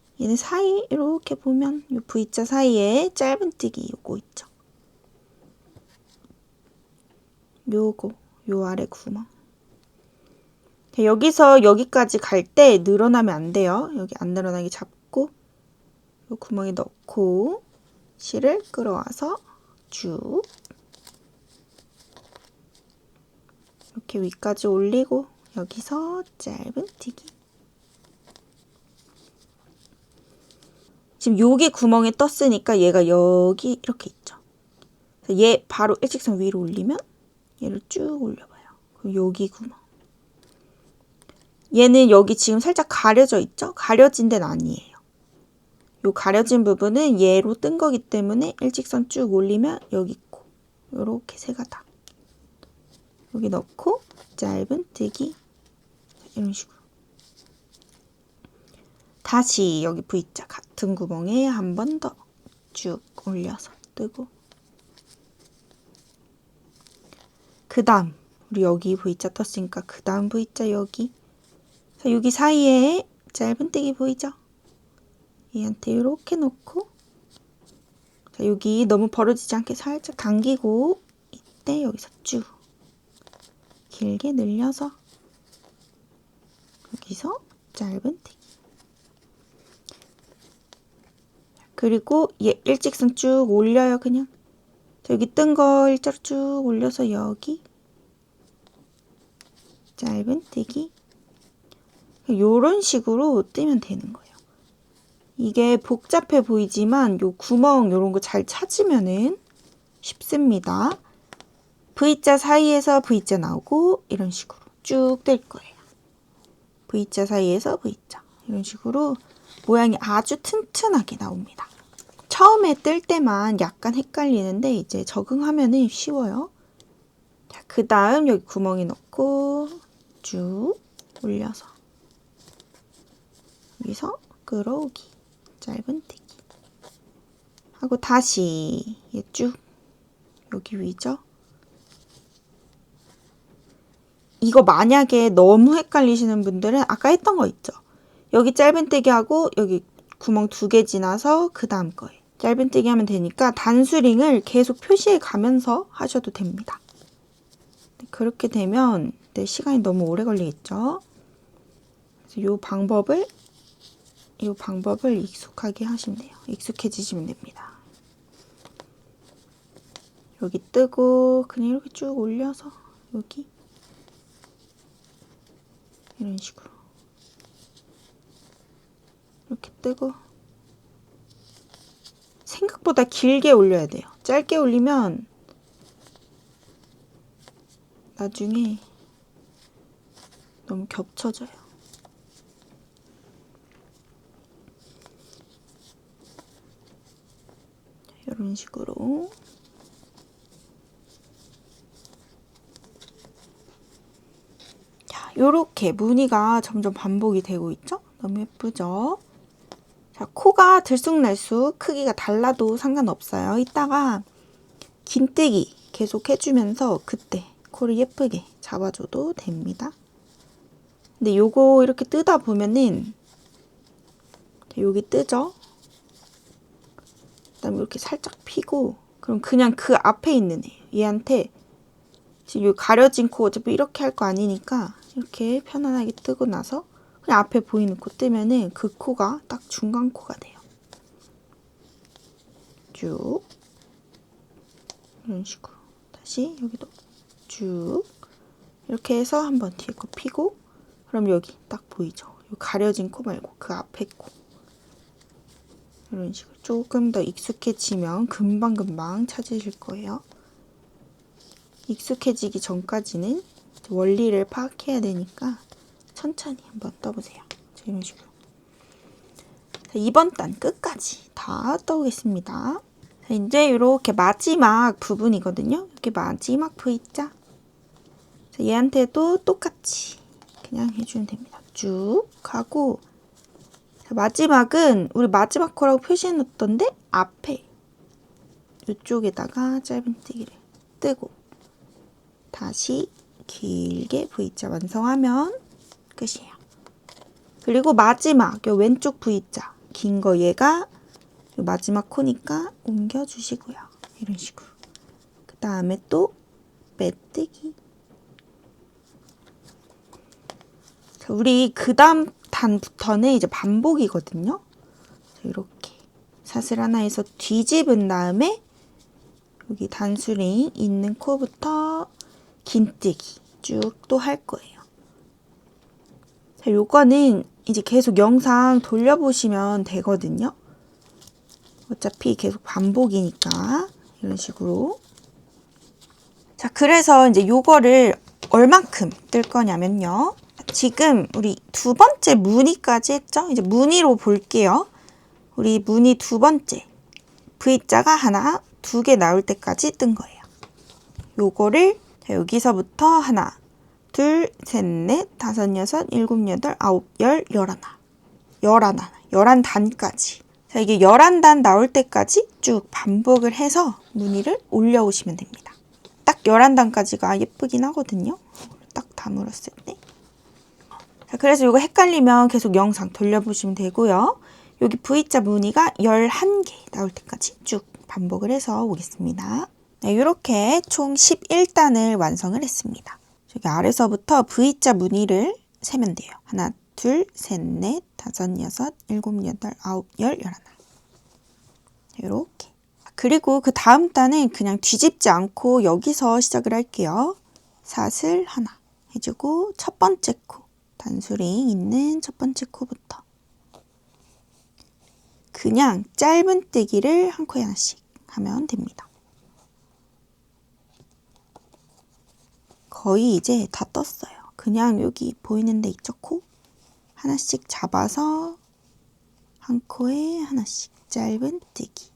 이렇게 보면 요 V자 사이에 짧은뜨기 요거 있죠. 요거 요 아래 구멍. 자, 여기서 여기까지 갈 때 늘어나면 안 돼요. 여기 안 늘어나게 잡고 요 구멍에 넣고 실을 끌어와서 쭉 이렇게 위까지 올리고 여기서 짧은뜨기. 지금 여기 구멍에 떴으니까 얘가 여기 이렇게 있죠. 얘 바로 일직선 위로 올리면 얘를 쭉 올려봐요. 그럼 여기 구멍. 얘는 여기 지금 살짝 가려져 있죠? 가려진 데는 아니에요. 요 가려진 부분은 얘로 뜬 거기 때문에 일직선 쭉 올리면 여기 있고 요렇게 세 가닥. 여기 넣고 짧은뜨기 이런 식으로. 다시 여기 V자 같은 구멍에 한 번 더 쭉 올려서 뜨고 그 다음 우리 여기 V자 떴으니까 그 다음 V자 여기. 자, 여기 사이에 짧은뜨기 보이죠? 얘한테 이렇게 놓고 자, 여기 너무 벌어지지 않게 살짝 당기고 이때 여기서 쭉 길게 늘려서 여기서 짧은뜨기. 그리고 얘 일직선 쭉 올려요. 그냥 자, 여기 뜬 거 일자로 쭉 올려서 여기 짧은뜨기. 요런 식으로 뜨면 되는 거예요. 이게 복잡해 보이지만 요 구멍 요런 거 잘 찾으면은 쉽습니다. V자 사이에서 V자 나오고 이런 식으로 쭉 뜰 거예요. V자 사이에서 V자 이런 식으로 모양이 아주 튼튼하게 나옵니다. 처음에 뜰 때만 약간 헷갈리는데 이제 적응하면은 쉬워요. 자, 그 다음 여기 구멍에 넣고 쭉 올려서 여기서 끌어오기 짧은뜨기 하고 다시 얘 쭉 여기 위죠. 이거 만약에 너무 헷갈리시는 분들은 아까 했던 거 있죠. 여기 짧은뜨기 하고 여기 구멍 2개 지나서 그 다음 거예요. 짧은뜨기 하면 되니까 단수링을 계속 표시해 가면서 하셔도 됩니다. 그렇게 되면 내 시간이 너무 오래 걸리겠죠. 그래서 이 방법을 익숙하게 하시면 돼요. 익숙해지시면 됩니다. 여기 뜨고 그냥 이렇게 쭉 올려서 여기 이런 식으로 이렇게 뜨고 생각보다 길게 올려야 돼요. 짧게 올리면 나중에 너무 겹쳐져요. 이런 식으로 자, 요렇게 무늬가 점점 반복이 되고 있죠? 너무 예쁘죠? 자, 코가 들쑥날쑥 크기가 달라도 상관없어요. 이따가 긴뜨기 계속 해주면서 그때 코를 예쁘게 잡아줘도 됩니다. 근데 요거 이렇게 뜨다 보면은 여기 뜨죠? 그다음에 이렇게 살짝 피고 그럼 그냥 그 앞에 있는 애, 얘한테 지금 요 가려진 코 어차피 이렇게 할 거 아니니까 이렇게 편안하게 뜨고 나서 그냥 앞에 보이는 코 뜨면은 그 코가 딱 중간 코가 돼요. 쭉 이런 식으로 다시 여기도 쭉 이렇게 해서 한번 뒤에 코 피고 그럼 여기 딱 보이죠? 요 가려진 코 말고 그 앞에 코 이런 식으로 조금 더 익숙해지면 금방금방 찾으실 거예요. 익숙해지기 전까지는 원리를 파악해야 되니까 천천히 한번 떠보세요. 이런 식으로. 자, 이번 단 끝까지 다 떠오겠습니다. 자, 이제 이렇게 마지막 부분이거든요. 이렇게 마지막 V자. 자, 얘한테도 똑같이 그냥 해주면 됩니다. 쭉 하고 자, 마지막은 우리 마지막 코라고 표시해놓던데 앞에 이쪽에다가 짧은뜨기를 뜨고 다시 길게 V자 완성하면 끝이에요. 그리고 마지막 요 왼쪽 V자 긴 거 얘가 요 마지막 코니까 옮겨주시고요. 이런 식으로. 그 다음에 또 빼뜨기. 자, 우리 그 다음 단부터는 이제 반복이거든요. 이렇게 사슬 하나에서 뒤집은 다음에 여기 단수링 있는 코부터 긴뜨기 쭉 또 할 거예요. 자, 요거는 이제 계속 영상 돌려보시면 되거든요. 어차피 계속 반복이니까 이런 식으로. 자, 그래서 이제 요거를 얼만큼 뜰 거냐면요. 지금 우리 두 번째 무늬까지 했죠? 이제 무늬로 볼게요. 우리 무늬 두 번째 V자가 하나, 두 개 나올 때까지 뜬 거예요. 요거를 자, 여기서부터 하나, 둘, 셋, 넷, 다섯, 여섯, 일곱, 여덟, 아홉, 열, 열하나. 열한 단까지. 자, 이게 11단 나올 때까지 쭉 반복을 해서 무늬를 올려오시면 됩니다. 딱 11단까지가 예쁘긴 하거든요. 딱 다물었을 때. 자, 그래서 이거 헷갈리면 계속 영상 돌려보시면 되고요. 여기 V자 무늬가 11개 나올 때까지 쭉 반복을 해서 오겠습니다. 네, 이렇게 총 11단을 완성을 했습니다. 여기 아래서부터 V자 무늬를 세면 돼요. 하나, 둘, 셋, 넷, 다섯, 여섯, 일곱, 여덟, 아홉, 열, 열하나. 이렇게. 그리고 그 다음 단은 그냥 뒤집지 않고 여기서 시작을 할게요. 사슬 하나 해주고 첫 번째 코, 단수링 있는 첫 번째 코부터 그냥 짧은뜨기를 한 코에 하나씩 하면 됩니다. 거의 이제 다 떴어요. 그냥 여기 보이는 데 있죠? 코? 하나씩 잡아서 한 코에 하나씩 짧은뜨기.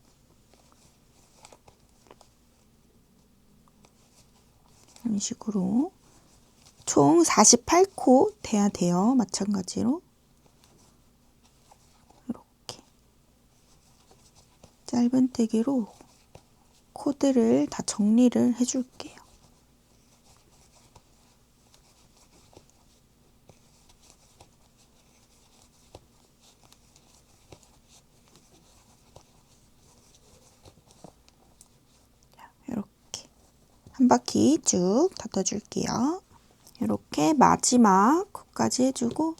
이런 식으로 총 48코 돼야 돼요. 마찬가지로 이렇게 짧은뜨기로 코드를 다 정리를 해줄게요. 이렇게 한 바퀴 쭉 닫아줄게요. 이렇게 마지막 코까지 해주고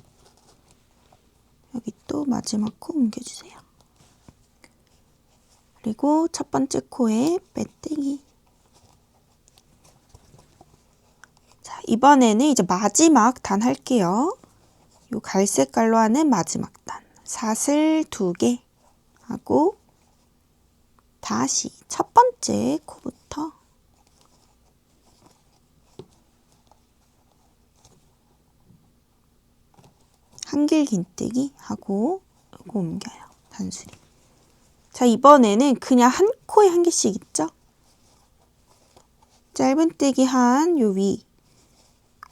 여기 또 마지막 코 옮겨주세요. 그리고 첫 번째 코에 빼뜨기. 자, 이번에는 이제 마지막 단 할게요. 요 갈색깔로 하는 마지막 단. 사슬 2개 하고 다시 첫 번째 코부터 한길 긴뜨기 하고 요거 옮겨요. 단수리. 자, 이번에는 그냥 한 코에 한 개씩 있죠? 짧은뜨기 한 요 위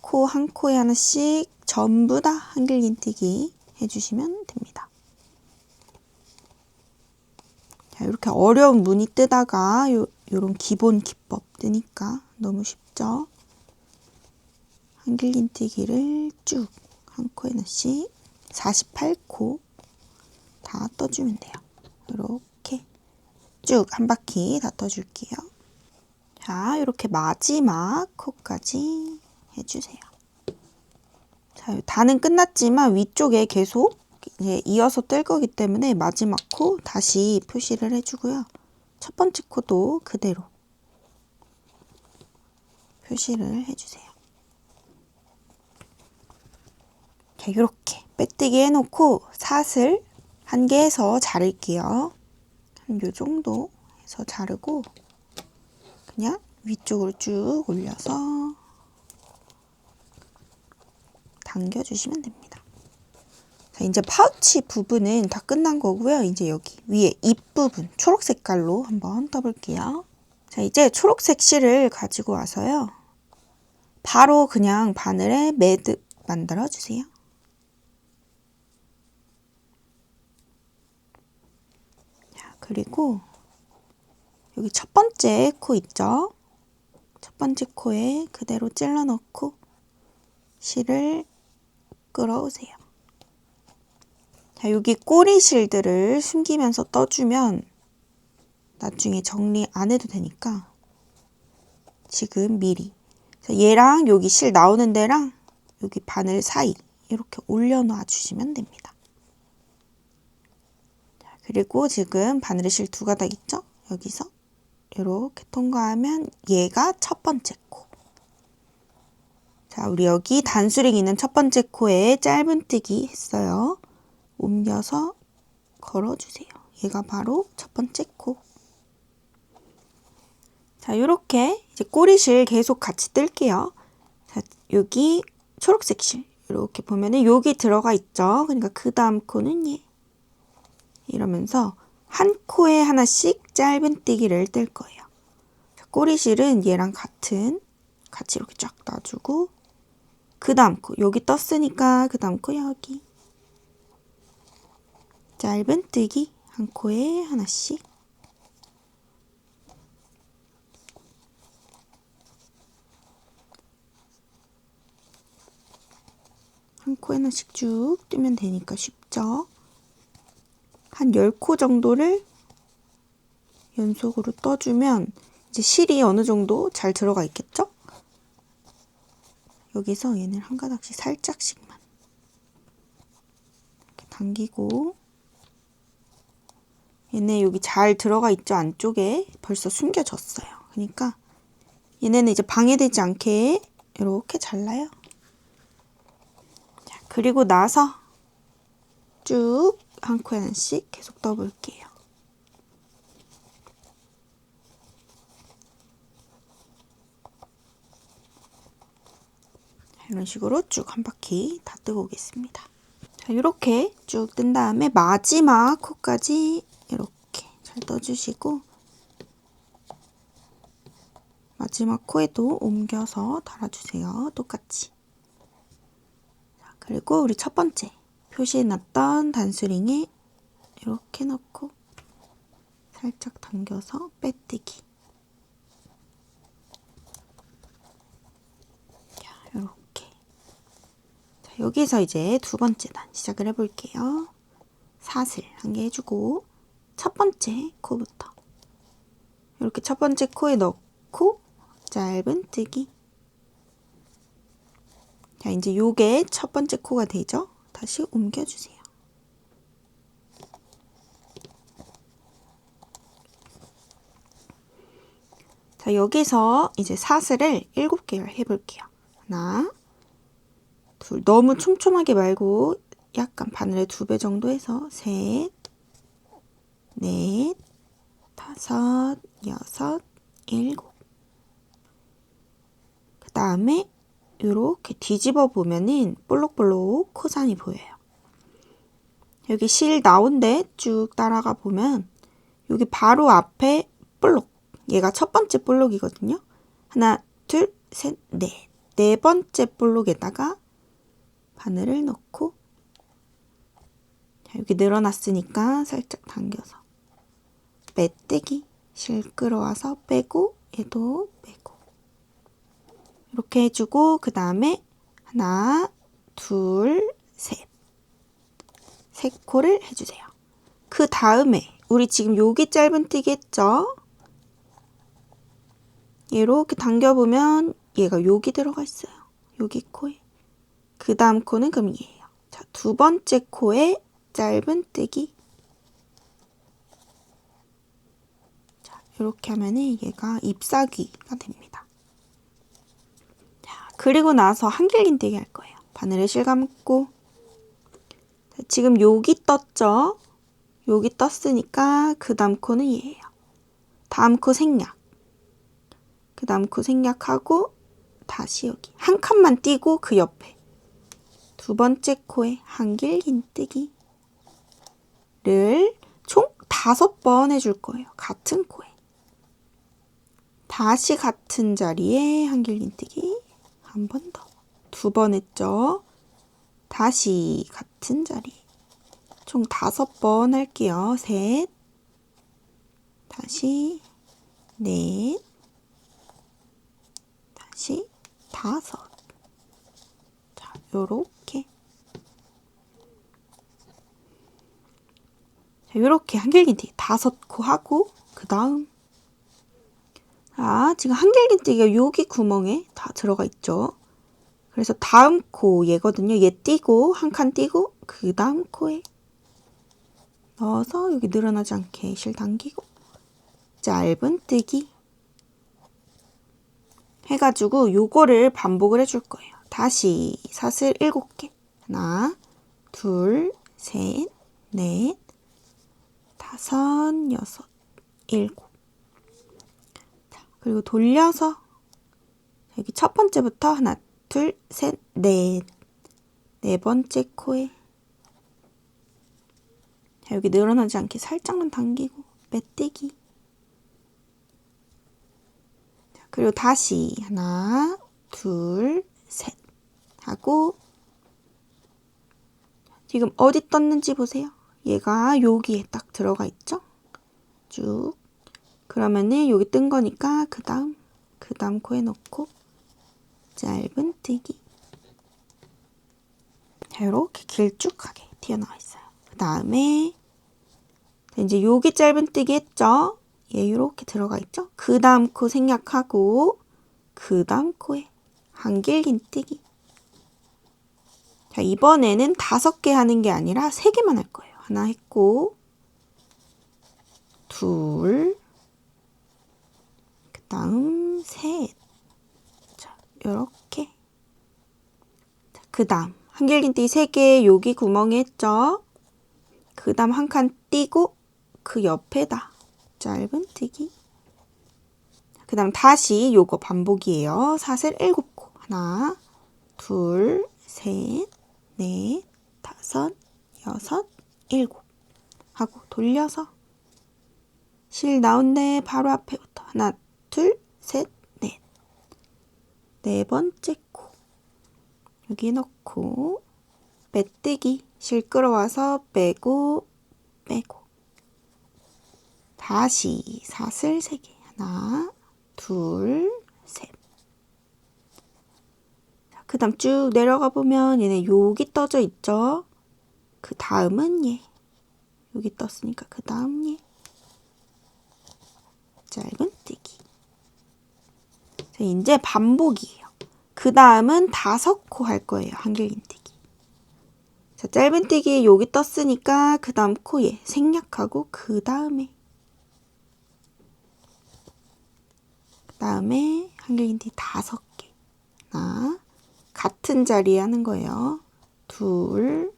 코 한 코에 하나씩 전부 다 한길 긴뜨기 해주시면 됩니다. 자, 이렇게 어려운 무늬 뜨다가 요런 기본 기법 뜨니까 너무 쉽죠? 한길 긴뜨기를 쭉 한 코에 하나씩 48코 다 떠주면 돼요. 이렇게 쭉 한 바퀴 다 떠줄게요. 자, 이렇게 마지막 코까지 해주세요. 자, 단은 끝났지만 위쪽에 계속 이제 이어서 뜰 거기 때문에 마지막 코 다시 표시를 해주고요. 첫 번째 코도 그대로 표시를 해주세요. 자, 이렇게 빼뜨기 해놓고 사슬 한 개 해서 자를게요. 한 요 정도 해서 자르고 그냥 위쪽으로 쭉 올려서 당겨주시면 됩니다. 자, 이제 파우치 부분은 다 끝난 거고요. 이제 여기 위에 입 부분 초록 색깔로 한번 떠볼게요. 자, 이제 초록색 실을 가지고 와서요. 바로 그냥 바늘에 매듭 만들어 주세요. 자, 그리고 여기 첫 번째 코 있죠? 첫 번째 코에 그대로 찔러 넣고 실을 끌어오세요. 자, 여기 꼬리 실들을 숨기면서 떠주면 나중에 정리 안 해도 되니까 지금 미리 얘랑 여기 실 나오는 데랑 여기 바늘 사이 이렇게 올려놔 주시면 됩니다. 자, 그리고 지금 바늘에 실 두 가닥 있죠? 여기서 이렇게 통과하면 얘가 첫 번째 코. 자, 우리 여기 단수링 있는 첫 번째 코에 짧은뜨기 했어요. 옮겨서 걸어주세요. 얘가 바로 첫 번째 코. 자, 요렇게 이제 꼬리실 계속 같이 뜰게요. 자, 여기 초록색 실 이렇게 보면은 여기 들어가 있죠. 그러니까 그 다음 코는 얘. 이러면서 한 코에 하나씩 짧은뜨기를 뜰 거예요. 자, 꼬리실은 얘랑 같이 이렇게 쫙 놔주고 그 다음 코 여기 떴으니까 그 다음 코 여기 짧은뜨기 한 코에 하나씩 한 코에 하나씩 쭉 뜨면 되니까 쉽죠? 한 10코 정도를 연속으로 떠주면 이제 실이 어느 정도 잘 들어가 있겠죠? 여기서 얘는 한 가닥씩 살짝씩만 이렇게 당기고 얘네 여기 잘 들어가 있죠? 안쪽에 벌써 숨겨졌어요. 그러니까 얘네는 이제 방해되지 않게 이렇게 잘라요. 자, 그리고 나서 쭉 한 코에 하나씩 계속 떠볼게요. 이런 식으로 쭉 한 바퀴 다 뜨고 오겠습니다. 자, 이렇게 쭉 뜬 다음에 마지막 코까지 이렇게 잘 떠주시고 마지막 코에도 옮겨서 달아주세요. 똑같이. 자, 그리고 우리 첫 번째 표시해놨던 단수링에 이렇게 넣고 살짝 당겨서 빼뜨기. 자, 이렇게. 자, 여기서 이제 두 번째 단 시작을 해볼게요. 사슬 한 개 해주고 첫 번째 코부터 이렇게 첫 번째 코에 넣고 짧은뜨기. 자, 이제 요게 첫 번째 코가 되죠? 다시 옮겨주세요. 자, 여기서 이제 사슬을 7개를 해볼게요. 하나, 둘, 너무 촘촘하게 말고 약간 바늘의 2배 정도 해서 셋, 넷, 다섯, 여섯, 일곱. 그 다음에 이렇게 뒤집어 보면은 볼록볼록 코산이 보여요. 여기 실 나온 데 쭉 따라가 보면 여기 바로 앞에 볼록, 얘가 첫 번째 볼록이거든요. 하나, 둘, 셋, 넷. 네 번째 볼록에다가 바늘을 넣고 자, 여기 늘어났으니까 살짝 당겨서 빼뜨기, 실 끌어와서 빼고 얘도 빼고 이렇게 해주고 그 다음에 하나, 둘, 셋. 세 코를 해주세요. 그 다음에 우리 지금 여기 짧은뜨기 했죠? 이렇게 당겨보면 얘가 여기 들어가 있어요. 여기 코에. 그 다음 코는 그럼 얘예요. 자, 두 번째 코에 짧은뜨기. 자, 이렇게 하면은 얘가 잎사귀가 됩니다. 자, 그리고 나서 한길긴뜨기 할 거예요. 바늘에 실감고. 자, 지금 여기 떴죠? 여기 떴으니까 그 다음 코는 얘예요. 다음 코 생략. 그 다음 코 생략하고 다시 여기 한 칸만 띄고 그 옆에 두 번째 코에 한길긴뜨기를 총 5번 해줄 거예요. 같은 코에. 다시 같은 자리에 한길긴뜨기 한 번 더. 2번 했죠? 다시 같은 자리. 총 5번 할게요. 셋, 다시 넷, 다시 5. 자, 요렇게. 자, 요렇게 한길긴뜨기 5코 하고 그 다음 지금 한길긴뜨기가 여기 구멍에 다 들어가 있죠. 그래서 다음 코 얘거든요. 얘 띄고 한 칸 띄고 그 다음 코에 넣어서 여기 늘어나지 않게 실 당기고 짧은뜨기 해가지고 요거를 반복을 해줄 거예요. 다시 사슬 7개. 하나, 둘, 셋, 넷, 5, 6, 7. 자, 그리고 돌려서 여기 첫 번째부터 하나, 둘, 셋, 넷. 네 번째 코에 자, 여기 늘어나지 않게 살짝만 당기고 빼뜨기. 자, 그리고 다시 하나, 둘, 셋 하고 지금 어디 떴는지 보세요. 얘가 여기에 딱 들어가 있죠? 쭉. 그러면은 여기 뜬 거니까 그 다음 코에 넣고 짧은뜨기. 자, 이렇게 길쭉하게 튀어나와 있어요. 그 다음에 이제 여기 짧은뜨기 했죠? 얘 이렇게 들어가 있죠? 그 다음 코 생략하고 그 다음 코에 한길긴뜨기. 자, 이번에는 5개 하는 게 아니라 3개만 할 거예요. 하나 했고 둘, 그 다음 셋. 자, 요렇게. 자, 그 다음 한길긴뜨기 3개 여기 구멍에 했죠? 그 다음 한 칸 띄고 그 옆에다 짧은뜨기. 그 다음 다시 요거 반복이에요. 사슬 7코. 하나, 둘, 셋, 넷, 5, 6, 7 하고 돌려서 실 나온데 바로 앞에부터 하나, 둘, 셋, 넷. 네 번째 코 여기 넣고 빼뜨기. 실 끌어와서 빼고 빼고 다시 사슬 3개. 하나, 둘, 셋. 그 다음 쭉 내려가 보면 얘네 여기 떠져 있죠? 그 다음은 얘. 여기 떴으니까 그 다음 얘. 짧은뜨기. 자, 이제 반복이에요. 그 다음은 5코 할 거예요. 한길긴뜨기. 자, 짧은뜨기 여기 떴으니까 그 다음 코에 생략하고 그 다음에 한길긴뜨기 5개. 하나, 같은 자리에 하는 거예요. 둘,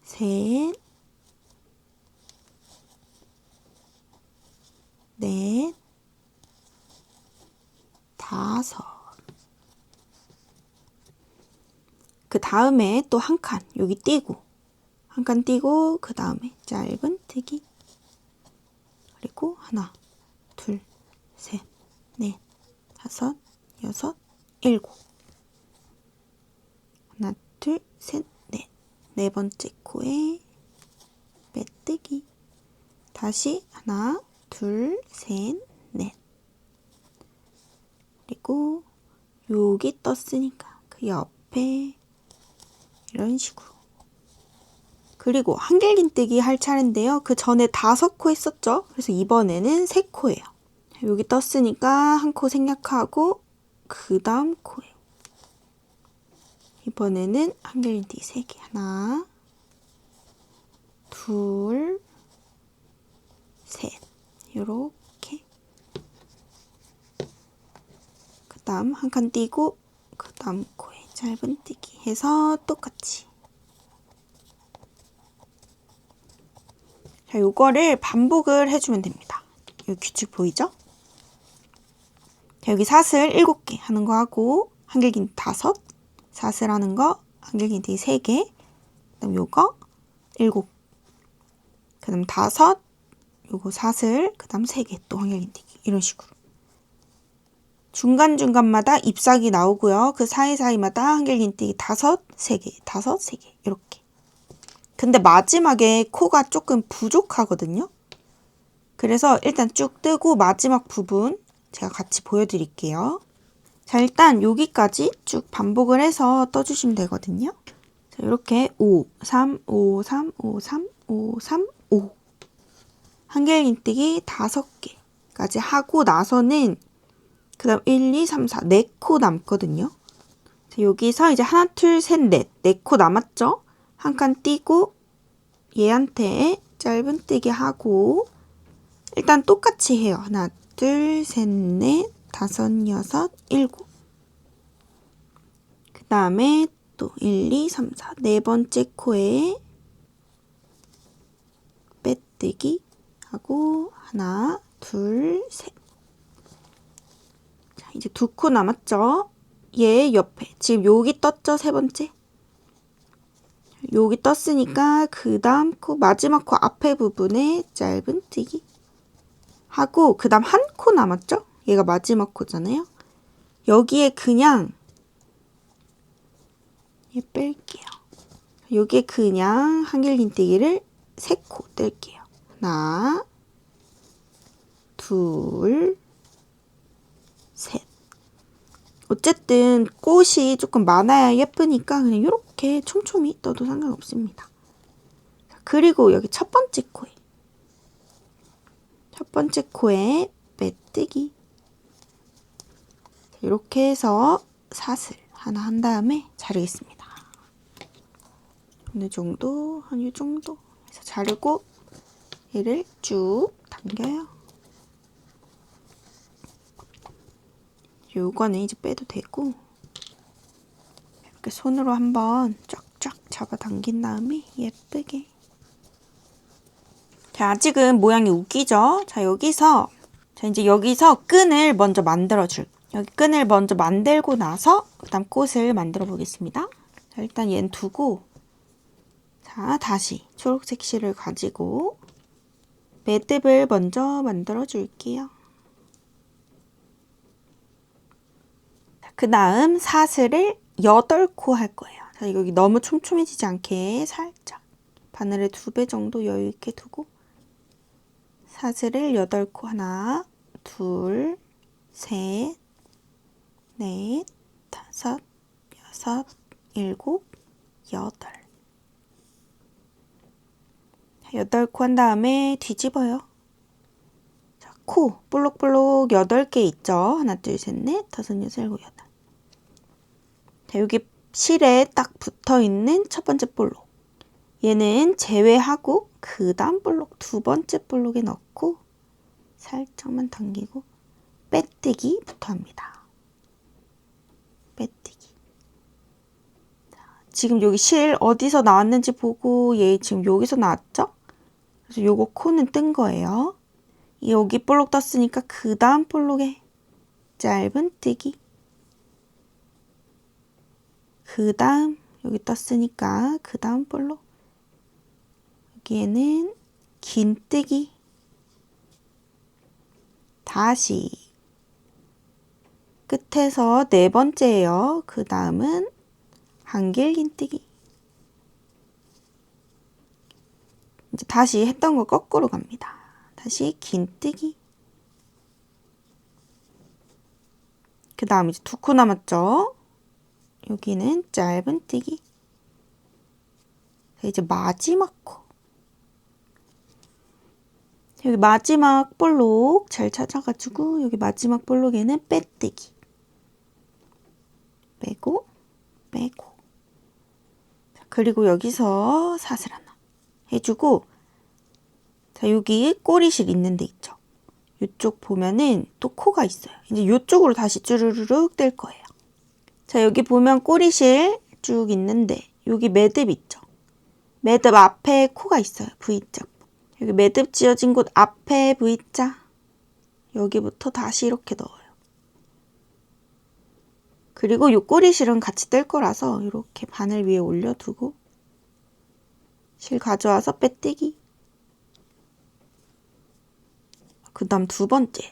셋, 넷, 5. 그 다음에 또 한 칸 여기 띄고 한 칸 띄고 그 다음에 짧은뜨기. 그리고 하나, 둘, 셋, 넷, 5, 6, 7. 하나, 둘, 셋, 넷. 네 번째 코에 빼뜨기. 다시 하나, 둘, 셋, 넷. 그리고 여기 떴으니까 그 옆에 이런 식으로 그리고 한길긴뜨기 할 차례인데요. 그 전에 5코 했었죠? 그래서 이번에는 3코예요. 여기 떴으니까 한 코 생략하고 그 다음 코에 이번에는 한길긴뜨기 3개. 하나, 둘, 셋. 요렇게. 그 다음 한 칸 띄고 그 다음 코에 짧은뜨기 해서 똑같이. 자, 요거를 반복을 해주면 됩니다. 여기 규칙 보이죠? 자, 여기 사슬 7개 하는 거 하고 한길긴 5, 사슬 하는 거 한길긴뜨기 3개, 그다음 요거 7, 그다음 5, 요거 사슬, 그다음 3개 또 한길긴뜨기 이런 식으로. 중간중간마다 잎사귀 나오고요. 그 사이사이마다 한길긴뜨기 5, 3개, 5, 3개 이렇게. 근데 마지막에 코가 조금 부족하거든요. 그래서 일단 쭉 뜨고 마지막 부분 제가 같이 보여드릴게요. 자, 일단 여기까지 쭉 반복을 해서 떠주시면 되거든요. 자, 이렇게 5, 3, 5, 3, 5, 3, 5, 3, 5 한길긴뜨기 5개까지 하고 나서는 그 다음 1, 2, 3, 4, 4코 남거든요. 자, 여기서 이제 하나, 둘, 셋, 넷 4코 남았죠? 한 칸 띄고 얘한테 짧은뜨기 하고 일단 똑같이 해요. 하나, 둘, 셋, 넷, 5, 6, 7. 그 다음에 또 1, 2, 3, 4. 네 번째 코에 빼뜨기 하고 하나, 둘, 셋. 자, 이제 2코 남았죠? 얘 옆에. 지금 여기 떴죠? 3번째. 여기 떴으니까 그 다음 코, 마지막 코 앞에 부분에 짧은뜨기 하고 그 다음 한 코 남았죠? 얘가 마지막 코잖아요. 여기에 그냥 얘 뺄게요. 여기에 그냥 한길긴뜨기를 3코 뜰게요. 하나, 둘, 셋. 어쨌든 꽃이 조금 많아야 예쁘니까 그냥 이렇게 촘촘히 떠도 상관없습니다. 그리고 여기 첫 번째 코에 빼뜨기. 이렇게 해서 사슬 하나 한 다음에 자르겠습니다. 어느 정도, 한 이 정도 해서 자르고 얘를 쭉 당겨요. 요거는 이제 빼도 되고 이렇게 손으로 한번 쫙쫙 잡아당긴 다음에 예쁘게. 자, 아직은 모양이 웃기죠? 자, 이제 여기서 끈을 먼저 만들어줄. 여기 끈을 먼저 만들고 나서 그다음 꽃을 만들어 보겠습니다. 자, 일단 얘는 두고 자, 다시 초록색 실을 가지고 매듭을 먼저 만들어 줄게요. 그 다음 사슬을 8코 할 거예요. 자, 여기 너무 촘촘해지지 않게 살짝 바늘을 2배 정도 여유 있게 두고 사슬을 8코 하나, 둘, 셋, 넷, 5, 6, 7, 8. 8코 한 다음에 뒤집어요. 자, 코 볼록볼록 8개 있죠? 하나, 둘, 셋, 넷, 5, 6, 7, 8. 자, 여기 실에 딱 붙어있는 첫 번째 볼록. 얘는 제외하고 그 다음 볼록, 2번째 볼록에 넣고 살짝만 당기고 빼뜨기부터 합니다. 빼뜨기. 자, 지금 여기 실 어디서 나왔는지 보고 얘 지금 여기서 나왔죠? 그래서 요거 코는 뜬 거예요. 여기 볼록 떴으니까 그 다음 볼록에 짧은뜨기. 그 다음 여기 떴으니까 그 다음 볼록. 여기에는 긴뜨기. 다시 끝에서 4번째예요. 그 다음은 한길긴뜨기. 이제 다시 했던 거 거꾸로 갑니다. 다시 긴뜨기. 그 다음 이제 2코 남았죠? 여기는 짧은뜨기. 이제 마지막 코. 여기 마지막 볼록 잘 찾아가지고 여기 마지막 볼록에는 빼뜨기. 빼고 빼고. 그리고 여기서 사슬 하나 해주고, 자, 여기 꼬리실 있는 데 있죠. 이쪽 보면은 또 코가 있어요. 이제 이쪽으로 다시 쭈르르륵 뗄 거예요. 자, 여기 보면 꼬리실 쭉 있는데 여기 매듭 있죠. 매듭 앞에 코가 있어요. V자. 여기 매듭 지어진 곳 앞에 V자. 여기부터 다시 이렇게 넣어요. 그리고 이 꼬리실은 같이 뗄 거라서 이렇게 바늘 위에 올려두고 실 가져와서 빼뜨기. 그 다음 두 번째.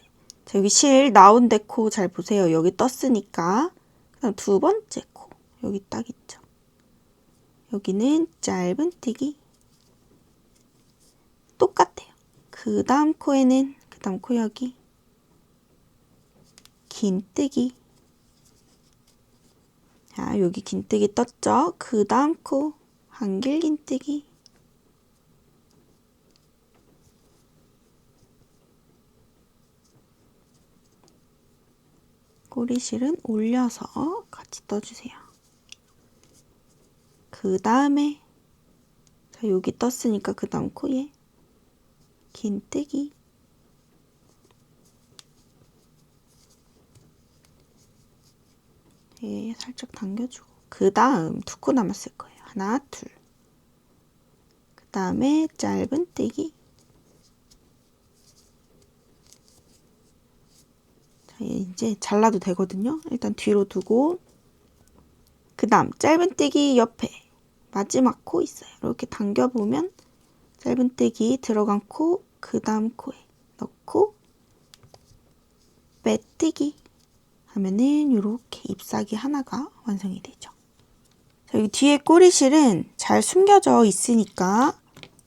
자, 여기 실 나온 데 코 잘 보세요. 여기 떴으니까. 그 다음 두 번째 코. 여기 딱 있죠. 여기는 짧은뜨기. 똑같아요. 그 다음 코에는, 그 다음 코 여기 긴뜨기. 자, 여기 긴뜨기 떴죠? 그 다음 코 한길 긴뜨기. 꼬리실은 올려서 같이 떠주세요. 그 다음에, 자, 여기 떴으니까 그 다음 코에 긴뜨기. 예, 살짝 당겨주고. 그 다음 두 코 남았을 거예요. 하나, 둘. 그 다음에 짧은뜨기. 자, 이제 잘라도 되거든요. 일단 뒤로 두고. 그 다음 짧은뜨기 옆에 마지막 코 있어요. 이렇게 당겨보면 짧은뜨기 들어간 코, 그 다음 코에 넣고 빼뜨기 하면은 이렇게 잎사귀 하나가 완성이 되죠. 자, 여기 뒤에 꼬리실은 잘 숨겨져 있으니까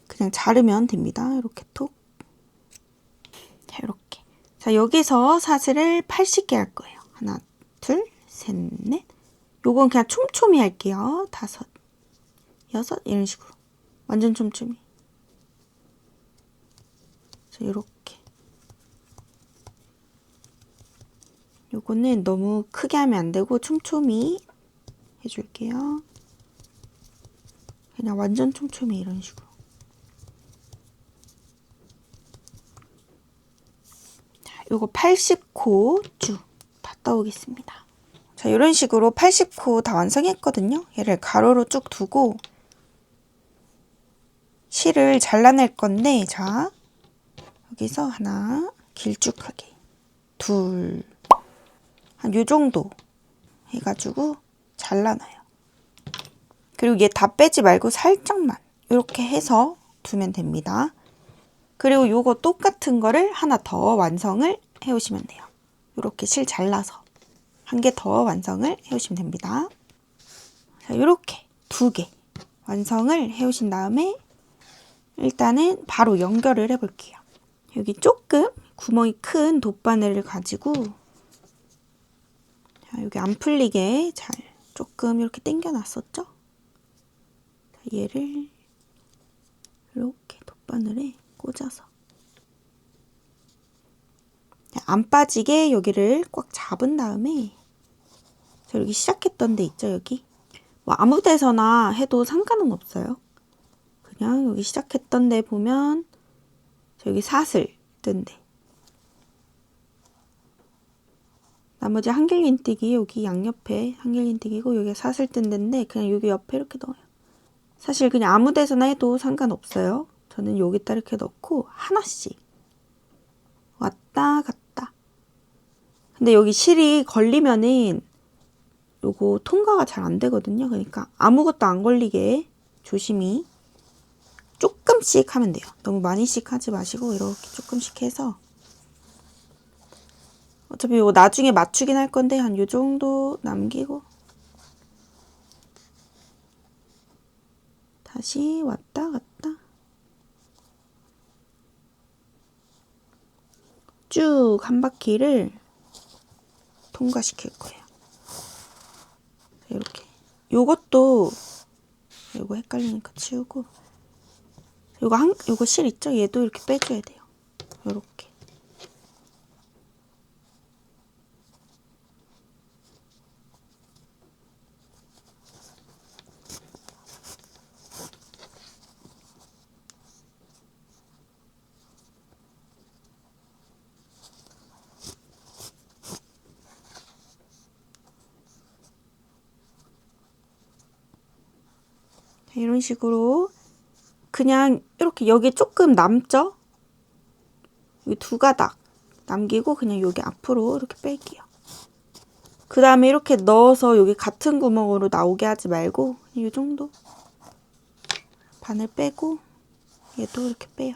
그냥 자르면 됩니다. 이렇게 톡. 자, 이렇게. 자, 여기서 사슬을 80개 할 거예요. 하나, 둘, 셋, 넷. 요건 그냥 촘촘히 할게요. 다섯, 여섯, 이런 식으로. 완전 촘촘히. 자, 요렇게. 요거는 너무 크게 하면 안 되고 촘촘히 해줄게요. 그냥 완전 촘촘히 이런 식으로. 자, 요거 80코 쭉 다 떠오겠습니다. 자, 이런 식으로 80코 다 완성했거든요. 얘를 가로로 쭉 두고 실을 잘라낼 건데, 자, 여기서 하나 길쭉하게, 둘, 한 요 정도 해가지고 잘라놔요. 그리고 얘 다 빼지 말고 살짝만 이렇게 해서 두면 됩니다. 그리고 요거 똑같은 거를 하나 더 완성을 해오시면 돼요. 이렇게 실 잘라서 한 개 더 완성을 해오시면 됩니다. 자, 이렇게 두 개 완성을 해오신 다음에 일단은 바로 연결을 해볼게요. 여기 조금 구멍이 큰 돗바늘을 가지고, 자, 여기 안 풀리게 잘 조금 이렇게 당겨 놨었죠? 얘를 이렇게 돗바늘에 꽂아서 안 빠지게 여기를 꽉 잡은 다음에, 저 여기 시작했던 데 있죠? 여기 뭐 아무 데서나 해도 상관은 없어요. 그냥 여기 시작했던 데 보면 저 여기 사슬 뜬 데, 나머지 한길긴뜨기 여기 양옆에 한길긴뜨기고 여기 사슬 뜬 데인데 그냥 여기 옆에 이렇게 넣어요. 사실 그냥 아무 데서나 해도 상관없어요. 저는 여기다 이렇게 넣고 하나씩 왔다 갔다. 근데 여기 실이 걸리면은 요거 통과가 잘 안 되거든요. 그러니까 아무것도 안 걸리게 조심히 조금씩 하면 돼요. 너무 많이씩 하지 마시고 이렇게 조금씩 해서, 어차피 이거 나중에 맞추긴 할 건데 한 요 정도 남기고 다시 왔다 갔다 쭉 한 바퀴를 통과시킬 거예요. 이렇게. 요것도 이거 헷갈리니까 치우고. 요거 실 있죠? 얘도 이렇게 빼줘야 돼요. 요렇게. 이런 식으로 그냥 이렇게 여기 조금 남죠? 여기 두 가닥 남기고 그냥 여기 앞으로 이렇게 뺄게요. 그 다음에 이렇게 넣어서 여기 같은 구멍으로 나오게 하지 말고 이 정도 반을 빼고 얘도 이렇게 빼요.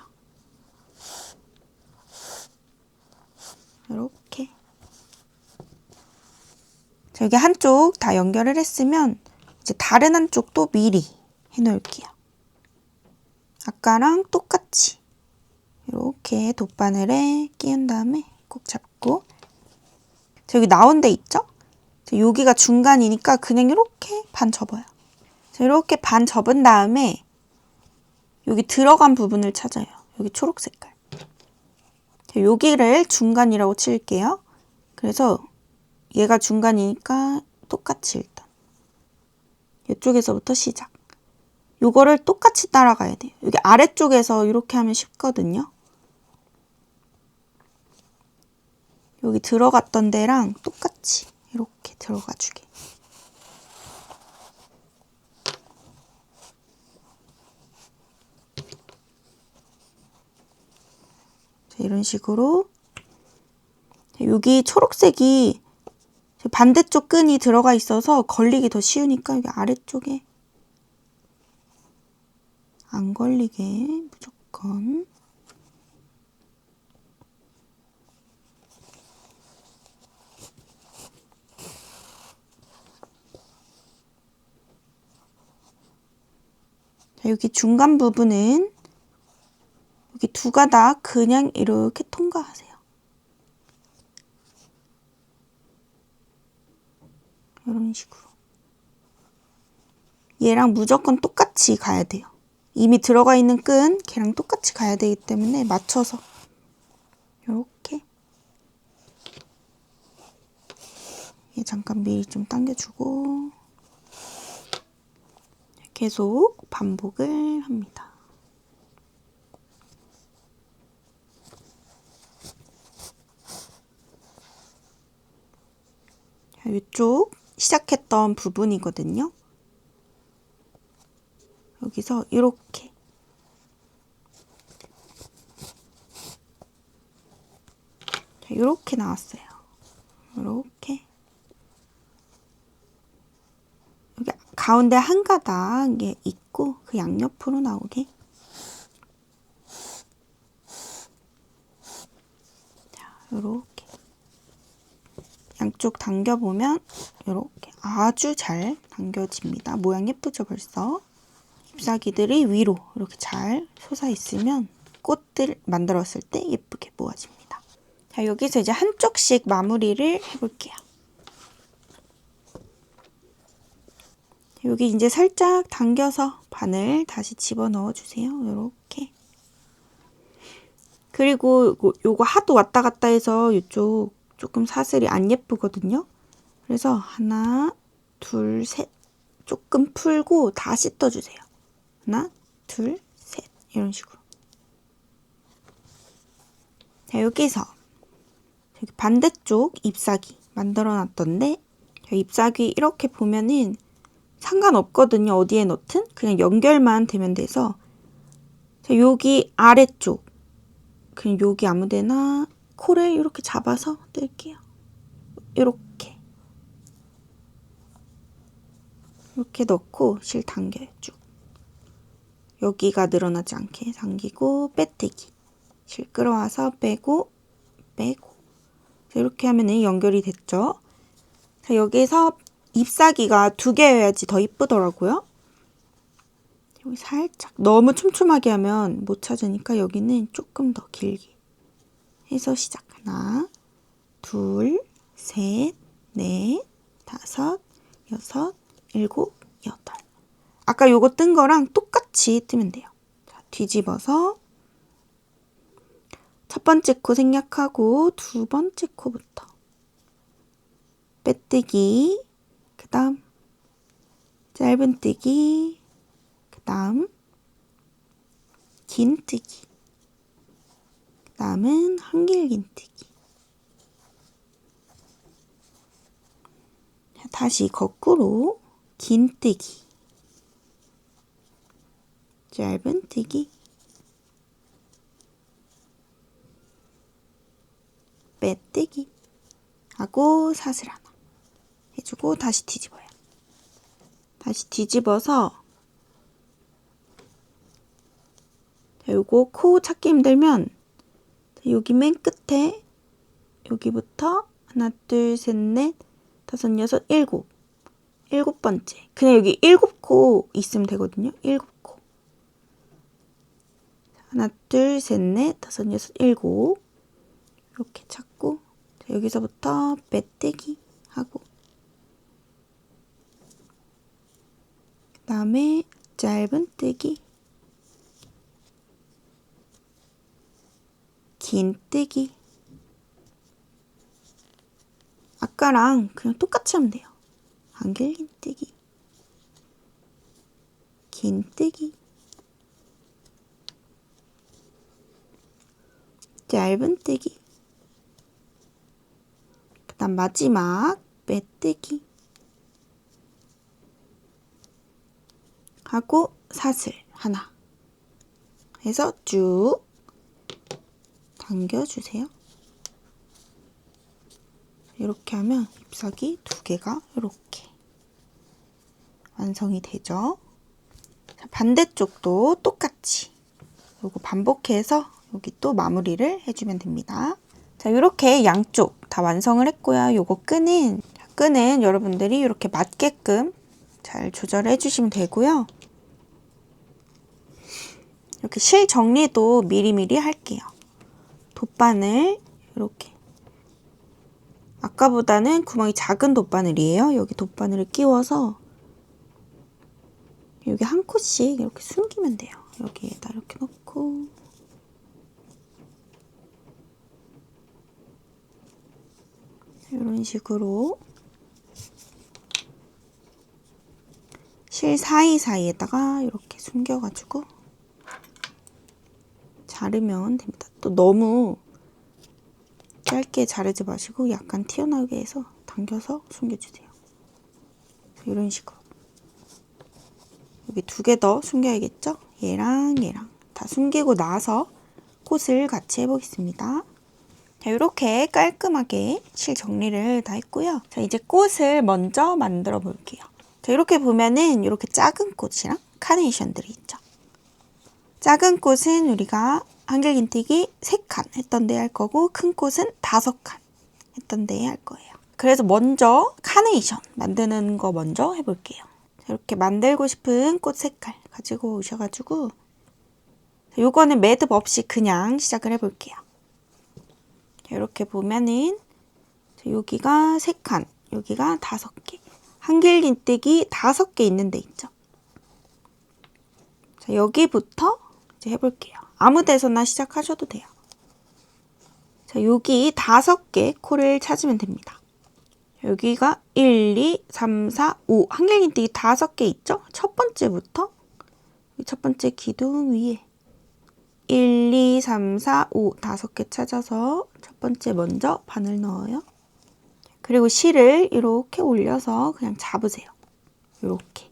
이렇게. 자, 여기 한쪽 다 연결을 했으면 이제 다른 한쪽도 미리 해놓을게요. 아까랑 똑같이 이렇게 돗바늘에 끼운 다음에 꼭 잡고, 자, 여기 나온 데 있죠? 자, 여기가 중간이니까 그냥 이렇게 반 접어요. 자, 이렇게 반 접은 다음에 여기 들어간 부분을 찾아요. 여기 초록 색깔. 자, 여기를 중간이라고 칠게요. 그래서 얘가 중간이니까 똑같이 일단 이쪽에서부터 시작. 요거를 똑같이 따라가야 돼요. 여기 아래쪽에서 이렇게 하면 쉽거든요. 여기 들어갔던 데랑 똑같이 이렇게 들어가 주게. 자, 이런 식으로. 여기 초록색이 반대쪽 끈이 들어가 있어서 걸리기 더 쉬우니까 여기 아래쪽에 안 걸리게 무조건. 자, 여기 중간 부분은 여기 두 가닥 그냥 이렇게 통과하세요. 이런 식으로. 얘랑 무조건 똑같이 가야 돼요. 이미 들어가 있는 끈 걔랑 똑같이 가야 되기 때문에 맞춰서 이렇게. 얘 잠깐 미리 좀 당겨주고 계속 반복을 합니다. 이쪽 시작했던 부분이거든요. 여기서 이렇게 이렇게 나왔어요. 이렇게. 여기 가운데 한 가닥에 있고 그 양옆으로 나오게. 자, 이렇게 양쪽 당겨보면 이렇게 아주 잘 당겨집니다. 모양 예쁘죠 벌써? 잎사귀들이 위로 이렇게 잘 솟아 있으면 꽃들 만들었을 때 예쁘게 모아집니다. 자, 여기서 이제 한쪽씩 마무리를 해볼게요. 여기 이제 살짝 당겨서 바늘 다시 집어넣어 주세요. 이렇게. 그리고 요거 하도 왔다 갔다 해서 이쪽 조금 사슬이 안 예쁘거든요. 그래서 하나, 둘, 셋. 조금 풀고 다시 떠주세요. 하나, 둘, 셋. 이런 식으로. 자, 여기서 여기 반대쪽 잎사귀 만들어 놨던데, 잎사귀 이렇게 보면은 상관없거든요. 어디에 넣든 그냥 연결만 되면 돼서, 자, 여기 아래쪽 그냥 여기 아무데나 코를 이렇게 잡아서 뜰게요. 이렇게 넣고 실 당겨요. 쭉. 여기가 늘어나지 않게 당기고 빼뜨기. 실 끌어와서 빼고 빼고. 자, 이렇게 하면 연결이 됐죠. 자, 여기서 잎사귀가 2개여야지 더 이쁘더라고요. 여기 살짝 너무 촘촘하게 하면 못 찾으니까 여기는 조금 더 길게 해서 시작. 하나, 둘, 셋, 넷, 다섯, 여섯, 일곱, 여덟. 아까 요거 뜬 거랑 똑같이 뜨면 돼요. 자, 뒤집어서 첫 번째 코 생략하고 두 번째 코부터 빼뜨기, 그 다음 짧은뜨기, 그 다음 긴뜨기, 그 다음은 한길긴뜨기. 다시 거꾸로 긴뜨기, 짧은뜨기, 빼뜨기 하고 사슬 하나 해주고 다시 뒤집어요. 다시 뒤집어서 요거 코 찾기 힘들면 여기 맨 끝에 여기부터 하나, 둘, 셋, 넷, 다섯, 여섯, 일곱. 7번째. 그냥 여기 7코 있으면 되거든요. 7코. 하나, 둘, 셋, 넷, 다섯, 여섯, 일곱. 이렇게 찾고 여기서부터 빼뜨기 하고 그 다음에 짧은뜨기, 긴뜨기. 아까랑 그냥 똑같이 하면 돼요. 한길긴뜨기, 긴뜨기, 짧은뜨기, 그 다음 마지막 빼뜨기 하고 사슬 하나 해서 쭉 당겨주세요. 이렇게 하면 잎사귀 2개가 이렇게 완성이 되죠. 자, 반대쪽도 똑같이 요거 반복해서 여기 또 마무리를 해주면 됩니다. 자, 이렇게 양쪽 다 완성을 했고요. 요거 끈은 여러분들이 이렇게 맞게끔 잘 조절해 주시면 되고요. 이렇게 실 정리도 미리미리 할게요. 돗바늘 이렇게 아까보다는 구멍이 작은 돗바늘이에요. 여기 돗바늘을 끼워서 여기 한 코씩 이렇게 숨기면 돼요. 여기에다 이렇게 넣고 이런 식으로 실 사이사이에다가 이렇게 숨겨가지고 자르면 됩니다. 또 너무 짧게 자르지 마시고 약간 튀어나오게 해서 당겨서 숨겨주세요. 이런 식으로 여기 2개 더 숨겨야겠죠? 얘랑 얘랑 다 숨기고 나서 꽃을 같이 해보겠습니다. 자, 이렇게 깔끔하게 실 정리를 다 했고요. 자, 이제 꽃을 먼저 만들어 볼게요. 자, 이렇게 보면은 이렇게 작은 꽃이랑 카네이션들이 있죠. 작은 꽃은 우리가 한길긴뜨기 3칸 했던 데 할 거고 큰 꽃은 5칸 했던 데 할 거예요. 그래서 먼저 카네이션 만드는 거 먼저 해볼게요. 자, 이렇게 만들고 싶은 꽃 색깔 가지고 오셔가지고 요거는 매듭 없이 그냥 시작을 해볼게요. 자, 이렇게 보면은 여기가 3칸, 여기가 5개. 한길긴뜨기 5개 있는 데 있죠. 자, 여기부터 이제 해볼게요. 아무 데서나 시작하셔도 돼요. 자, 여기 5개 코를 찾으면 됩니다. 여기가 1, 2, 3, 4, 5. 한길긴뜨기 5개 있죠? 첫 번째부터 첫 번째 기둥 위에 1, 2, 3, 4, 5 5개 찾아서 첫 번째 먼저 바늘 넣어요. 그리고 실을 이렇게 올려서 그냥 잡으세요. 이렇게.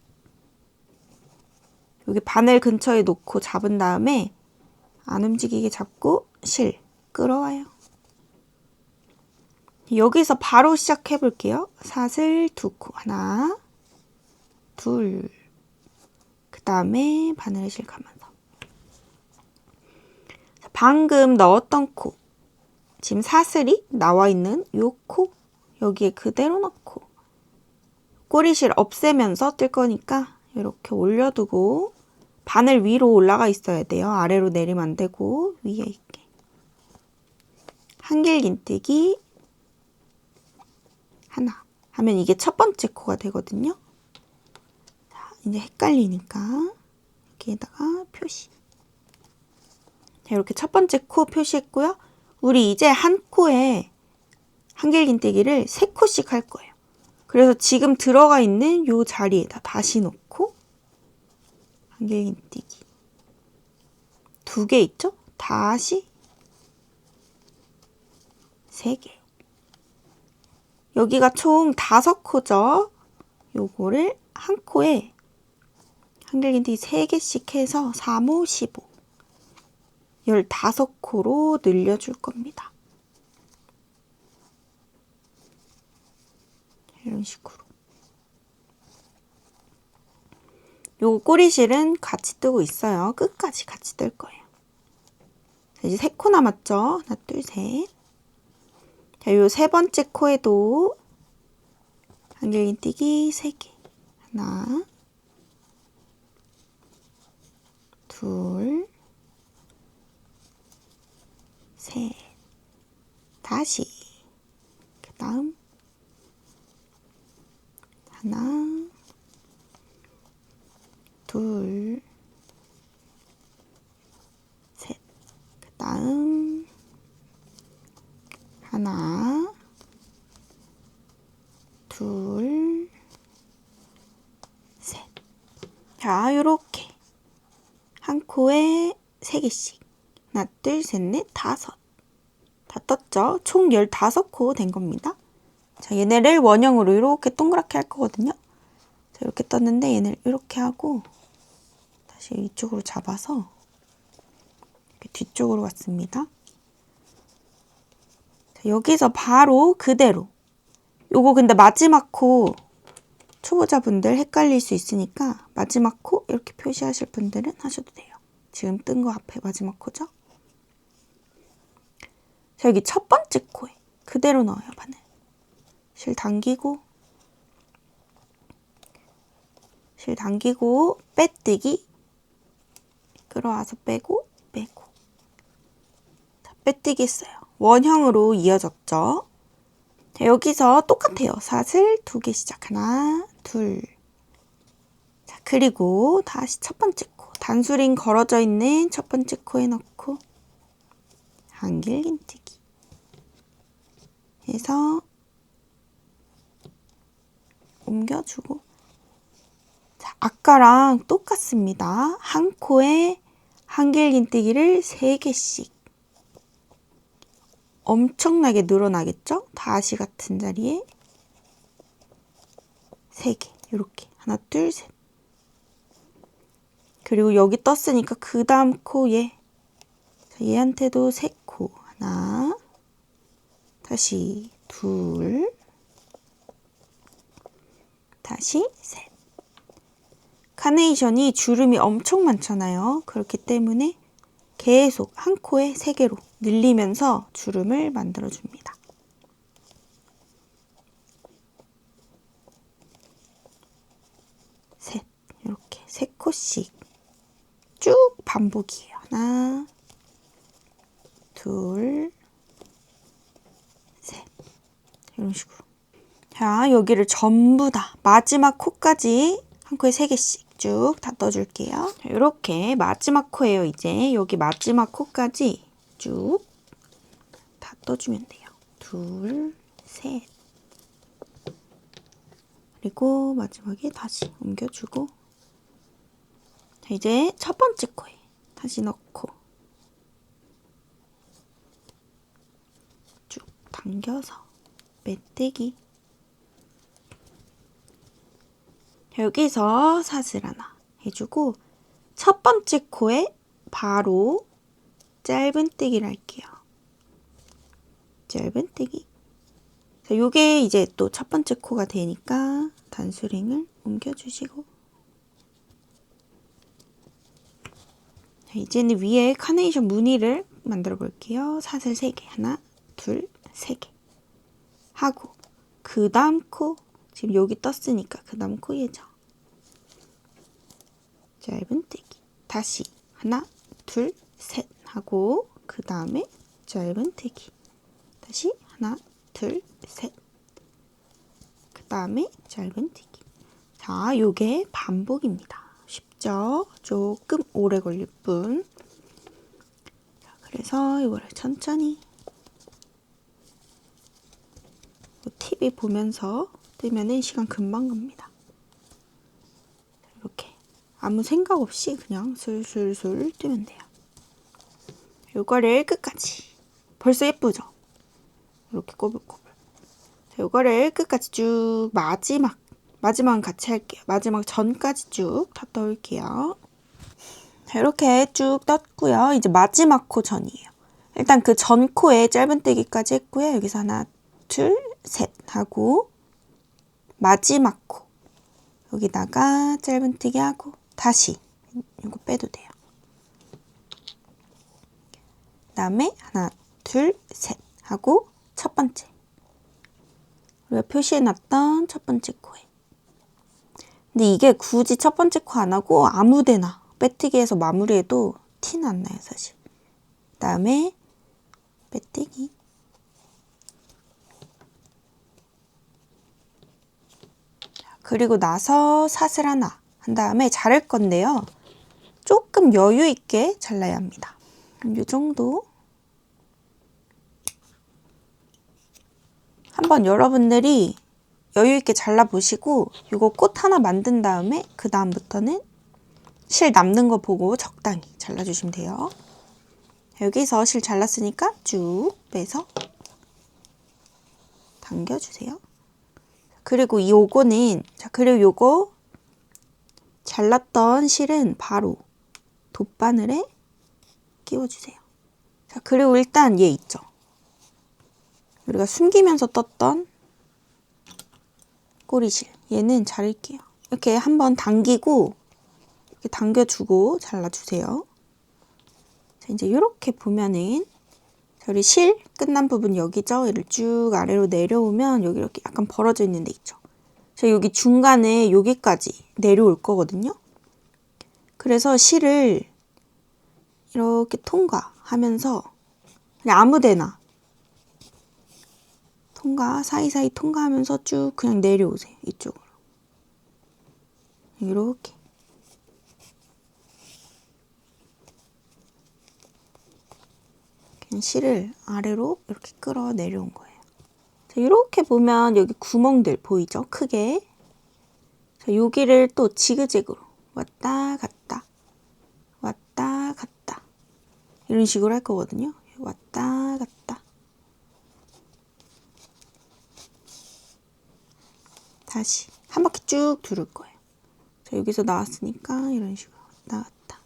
여기 바늘 근처에 놓고 잡은 다음에 안 움직이게 잡고 실 끌어와요. 여기서 바로 시작해 볼게요. 사슬 2코. 하나, 둘. 그 다음에 바늘에 실 감아서. 방금 넣었던 코. 지금 사슬이 나와 있는 요 코. 여기에 그대로 넣고 꼬리실 없애면서 뜰 거니까 이렇게 올려두고 바늘 위로 올라가 있어야 돼요. 아래로 내리면 안 되고 위에 있게. 한길긴뜨기 하나 하면 이게 첫 번째 코가 되거든요. 자, 이제 헷갈리니까 여기에다가 표시. 자, 이렇게 첫 번째 코 표시했고요. 우리 이제 한 코에 한길긴뜨기를 3코씩 할 거예요. 그래서 지금 들어가 있는 요 자리에다 다시 넣고 한길긴뜨기 2개 있죠? 다시 3개. 여기가 총 5코죠? 요거를 한 코에 한길긴뜨기 3개씩 해서 3, 5, 15 15코로 늘려줄 겁니다. 이런 식으로. 요 꼬리실은 같이 뜨고 있어요. 끝까지 같이 뜰 거예요. 자, 이제 3코 남았죠? 하나, 둘, 셋. 자, 요 세 번째 코에도 한길긴뜨기 3개. 하나, 둘, 셋. 다시. 그 다음 하나, 둘, 셋. 그 다음 하나, 둘, 셋. 자, 요렇게 한 코에 3개씩. 하나, 둘, 셋, 넷, 5. 다 떴죠? 총 15코 된 겁니다. 자, 얘네를 원형으로 이렇게 동그랗게 할 거거든요. 자, 이렇게 떴는데 얘네를 이렇게 하고 다시 이쪽으로 잡아서 이렇게 뒤쪽으로 왔습니다. 자, 여기서 바로 그대로 요거 근데 마지막 코 초보자분들 헷갈릴 수 있으니까 마지막 코 이렇게 표시하실 분들은 하셔도 돼요. 지금 뜬 거 앞에 마지막 코죠? 자, 여기 첫 번째 코에 그대로 넣어요, 바늘. 실 당기고 빼뜨기 끌어와서 빼고 자, 빼뜨기 했어요. 원형으로 이어졌죠? 자, 여기서 똑같아요. 사슬 2개 시작. 하나, 둘. 자, 그리고 다시 첫 번째 코. 단수링 걸어져 있는 첫 번째 코에 넣고 한길긴뜨기 해서 옮겨주고. 자, 아까랑 똑같습니다. 한 코에 한길긴뜨기를 3개씩. 엄청나게 늘어나겠죠? 다시 같은 자리에 3개. 이렇게 하나, 둘, 셋. 그리고 여기 떴으니까 그 다음 코 얘. 자, 얘한테도 3코. 하나, 다시 둘, 다시 셋. 카네이션이 주름이 엄청 많잖아요. 그렇기 때문에 계속 한 코에 3개로 늘리면서 주름을 만들어줍니다. 셋. 이렇게 3코씩 쭉 반복이에요. 하나, 둘, 셋. 이런 식으로. 자, 여기를 전부 다 마지막 코까지 한 코에 3개씩 쭉 다 떠줄게요. 자, 이렇게 마지막 코예요. 이제 여기 마지막 코까지 쭉 다 떠주면 돼요. 둘, 셋. 그리고 마지막에 다시 옮겨주고. 자, 이제 첫 번째 코에 다시 넣고 쭉 당겨서 빼뜨기. 여기서 사슬 하나 해주고 첫 번째 코에 바로 짧은뜨기를 할게요. 짧은뜨기. 자, 요게 이제 또 첫 번째 코가 되니까 단수링을 옮겨주시고. 자, 이제는 위에 카네이션 무늬를 만들어 볼게요. 사슬 3개. 하나, 둘, 3개. 하고 그 다음 코 지금 여기 떴으니까 그 다음 코 얘죠. 짧은뜨기. 다시 하나, 둘, 셋 하고 그 다음에 짧은뜨기. 다시 하나, 둘, 셋. 그 다음에 짧은뜨기. 자, 요게 반복입니다. 쉽죠? 조금 오래 걸릴 뿐. 자, 그래서 이거를 천천히 TV 보면서 뜨면은 시간 금방 갑니다. 이렇게 아무 생각 없이 그냥 술술술 뜨면 돼요. 요거를 끝까지. 벌써 예쁘죠? 이렇게 꼬불꼬불. 자, 요거를 끝까지 쭉 마지막은 같이 할게요. 마지막 전까지 쭉 다 떠올게요. 자, 이렇게 쭉 떴고요. 이제 마지막 코 전이에요. 일단 그 전 코에 짧은뜨기까지 했고요. 여기서 하나, 둘, 셋 하고 마지막 코 여기다가 짧은뜨기 하고 다시 이거 빼도 돼요. 그 다음에 하나, 둘, 셋 하고 첫 번째 우리가 표시해놨던 첫 번째 코에 근데 이게 굳이 첫 번째 코 안 하고 아무데나 빼뜨기해서 마무리해도 티는 안 나요 사실. 그 다음에 빼뜨기 그리고 나서 사슬 하나 한 다음에 자를 건데요. 조금 여유 있게 잘라야 합니다. 이 정도. 한번 여러분들이 여유 있게 잘라보시고 이거 꽃 하나 만든 다음에 그 다음부터는 실 남는 거 보고 적당히 잘라주시면 돼요. 여기서 실 잘랐으니까 쭉 빼서 당겨주세요. 그리고 그리고 요거 잘랐던 실은 바로 돗바늘에 끼워주세요. 자, 그리고 일단 얘 있죠. 우리가 숨기면서 떴던 꼬리실. 얘는 자를게요. 이렇게 한번 당기고 이렇게 당겨주고 잘라주세요. 자, 이제 이렇게 보면은 우리 실 끝난 부분 여기죠. 얘를 쭉 아래로 내려오면 여기 이렇게 약간 벌어져 있는 데 있죠. 자, 여기 중간에 여기까지 내려올 거거든요. 그래서 실을 이렇게 통과하면서 그냥 아무데나 사이사이 통과하면서 쭉 그냥 내려오세요. 이쪽으로. 이렇게. 그냥 실을 아래로 이렇게 끌어 내려온 거예요. 자, 이렇게 보면 여기 구멍들 보이죠? 크게. 자, 여기를 또 지그재그로 왔다 갔다 왔다 갔다 이런 식으로 할 거거든요. 왔다 갔다 다시 한 바퀴 쭉 두를 거예요. 자, 여기서 나왔으니까 이런 식으로 왔다 갔다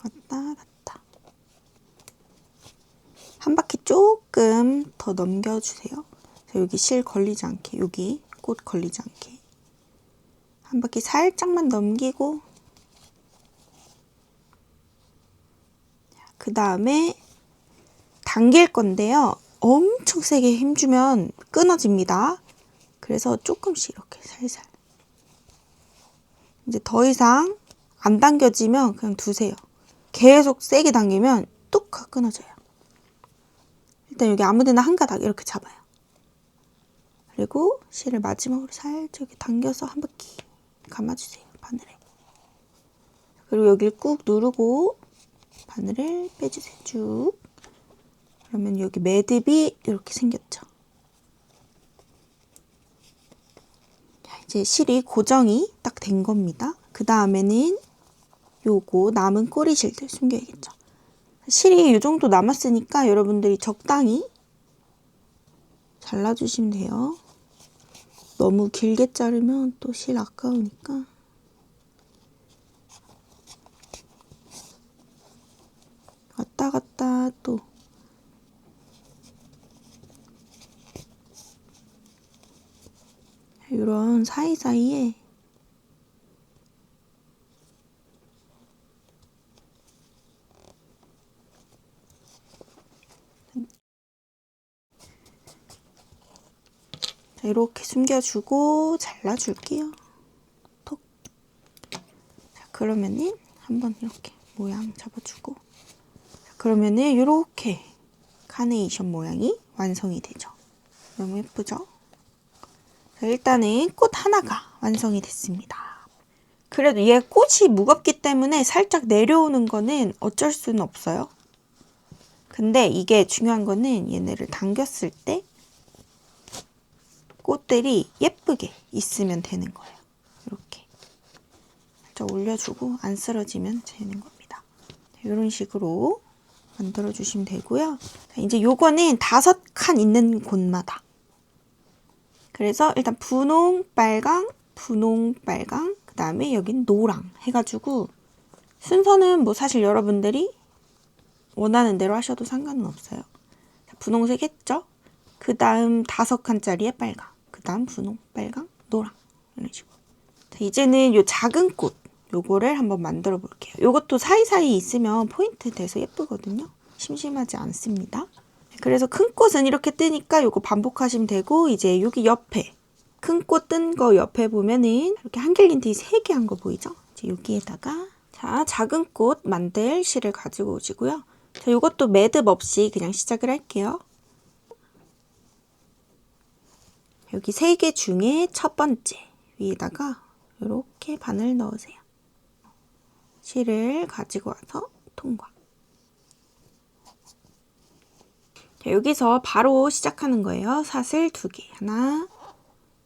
왔다 갔다 한 바퀴 조금 더 넘겨주세요. 자, 여기 실 걸리지 않게 여기 꽃 걸리지 않게 한 바퀴 살짝만 넘기고 그 다음에 당길 건데요. 엄청 세게 힘주면 끊어집니다. 그래서 조금씩 이렇게 살살 이제 더 이상 안 당겨지면 그냥 두세요. 계속 세게 당기면 뚝 끊어져요. 일단 여기 아무데나 한 가닥 이렇게 잡아요. 그리고 실을 마지막으로 살짝 이렇게 당겨서 한 바퀴 감아주세요. 바늘에. 그리고 여기를 꾹 누르고 바늘을 빼주세요. 쭉. 그러면 여기 매듭이 이렇게 생겼죠. 이제 실이 고정이 딱 된 겁니다. 그 다음에는 요거 남은 꼬리실들 숨겨야겠죠. 실이 이 정도 남았으니까 여러분들이 적당히 잘라주시면 돼요. 너무 길게 자르면 또 실 아까우니까. 왔다 갔다 또 이런 사이사이에 이렇게 숨겨주고 잘라줄게요. 톡. 자, 그러면은 한번 이렇게 모양 잡아주고 그러면은 이렇게 카네이션 모양이 완성이 되죠. 너무 예쁘죠? 자, 일단은 꽃 하나가 완성이 됐습니다. 그래도 얘 꽃이 무겁기 때문에 살짝 내려오는 거는 어쩔 수는 없어요. 근데 이게 중요한 거는 얘네를 당겼을 때 꽃들이 예쁘게 있으면 되는 거예요. 이렇게 살짝 올려주고 안 쓰러지면 되는 겁니다. 이런 식으로 만들어 주시면 되고요. 자, 이제 요거는 5칸 있는 곳마다, 그래서 일단 분홍, 빨강, 분홍, 빨강, 그 다음에 여긴 노랑 해가지고 순서는 뭐 사실 여러분들이 원하는 대로 하셔도 상관은 없어요. 자, 분홍색 했죠? 그 다음 5칸짜리에 빨강, 그 다음 분홍, 빨강, 노랑 이런 식으로. 자, 이제는 요 작은 꽃 요거를 한번 만들어 볼게요. 요것도 사이사이 있으면 포인트 돼서 예쁘거든요. 심심하지 않습니다. 그래서 큰 꽃은 이렇게 뜨니까 요거 반복하시면 되고, 이제 여기 옆에 큰 꽃 뜬 거 옆에 보면은 이렇게 한길린티 3개 한 거 보이죠? 이제 여기에다가 자, 작은 꽃 만들 실을 가지고 오시고요. 자, 요것도 매듭 없이 그냥 시작을 할게요. 여기 3개 중에 첫 번째 위에다가 이렇게 바늘 넣으세요. 실을 가지고 와서 통과. 자, 여기서 바로 시작하는 거예요. 사슬 2개. 하나,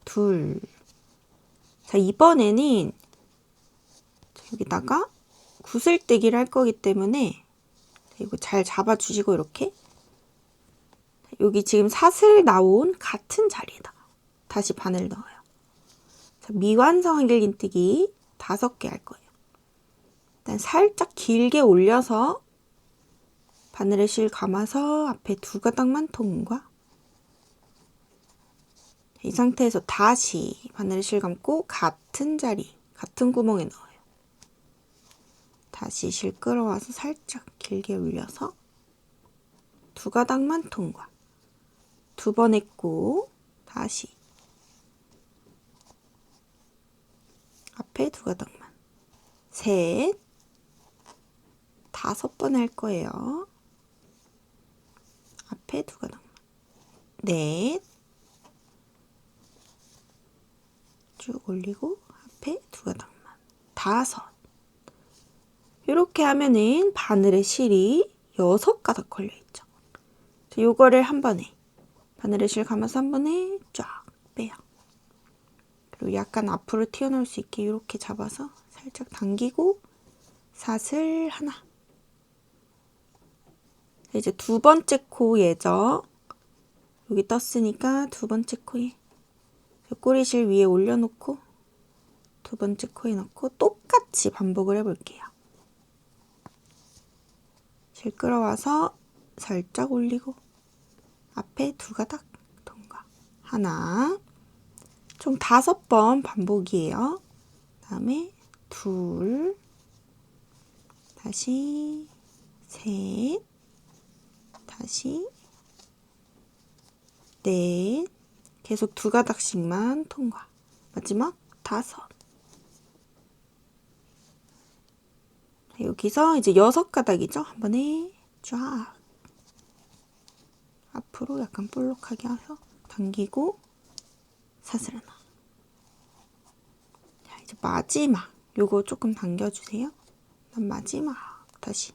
둘. 자, 이번에는 여기다가 구슬뜨기를 할 거기 때문에 이거 잘 잡아주시고 이렇게 여기 지금 사슬 나온 같은 자리에다 다시 바늘 넣어요. 자, 미완성 한길긴뜨기 5개 할 거예요. 일단 살짝 길게 올려서 바늘에 실 감아서 앞에 2가닥만 통과. 이 상태에서 다시 바늘에 실 감고 같은 자리, 같은 구멍에 넣어요. 다시 실 끌어와서 살짝 길게 올려서 2가닥만 통과. 2번 했고 다시 앞에 2가닥만. 셋, 5번 할 거예요. 앞에 2가닥만. 넷, 쭉 올리고 앞에 2가닥만. 5. 이렇게 하면은 바늘에 실이 6가닥 걸려있죠. 요거를 한 번에 바늘에 실 감아서 한 번에 쫙 빼요. 그리고 약간 앞으로 튀어나올 수 있게 이렇게 잡아서 살짝 당기고 사슬 하나. 이제 2번째 코에죠. 여기 떴으니까 2번째 코에 꼬리실 위에 올려놓고 2번째 코에 넣고 똑같이 반복을 해볼게요. 실 끌어와서 살짝 올리고 앞에 2가닥 통과. 하나. 총 5번 반복이에요. 다음에 2, 다시 3, 다시 4, 계속 2가닥씩만 통과. 마지막 5. 여기서 이제 6가닥이죠. 한 번에 쫙 앞으로 약간 볼록하게 해서 당기고 사슬 하나. 자, 이제 마지막 요거 조금 당겨주세요. 마지막 다시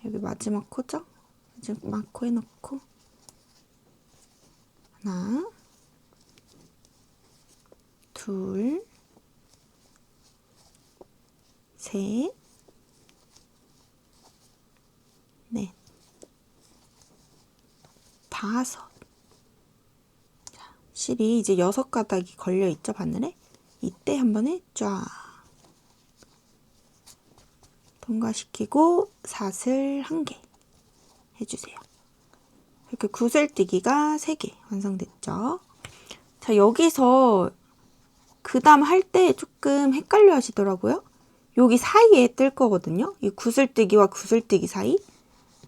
여기 마지막 코죠? 마지막 코에 넣고 하나, 둘, 셋, 넷, 5. 자, 실이 이제 6가닥이 걸려있죠, 바늘에? 이때 한 번에 쫙 통과시키고 사슬 1개 해주세요. 이렇게 구슬뜨기가 3개 완성됐죠. 자, 여기서 그 다음 할 때 조금 헷갈려 하시더라고요. 여기 사이에 뜰 거거든요. 이 구슬뜨기와 구슬뜨기 사이.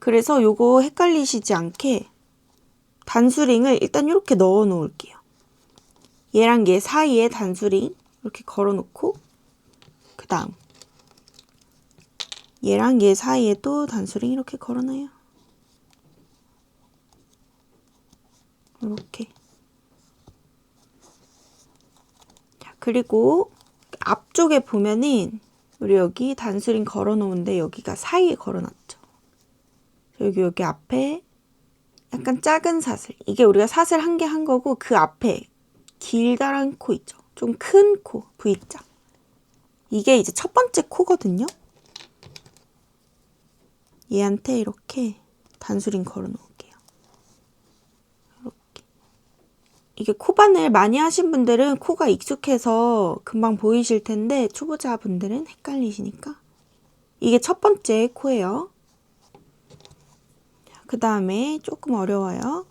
그래서 요거 헷갈리시지 않게 단수링을 일단 이렇게 넣어 놓을게요. 얘랑 얘 사이에 단수링 이렇게 걸어 놓고 그 다음 얘랑 얘 사이에도 단수링 이렇게 걸어놔요. 이렇게. 자, 그리고 앞쪽에 보면은 우리 여기 단수링 걸어 놓은데 여기가 사이에 걸어놨죠. 여기 앞에 약간 작은 사슬. 이게 우리가 사슬 한 개 한 거고 그 앞에 길다란 코 있죠. 좀 큰 코, V자. 이게 이제 첫 번째 코거든요. 얘한테 이렇게 단수링 걸어 놓을게요. 이렇게. 이게 코바늘 많이 하신 분들은 코가 익숙해서 금방 보이실 텐데 초보자분들은 헷갈리시니까 이게 첫 번째 코예요. 그 다음에 조금 어려워요.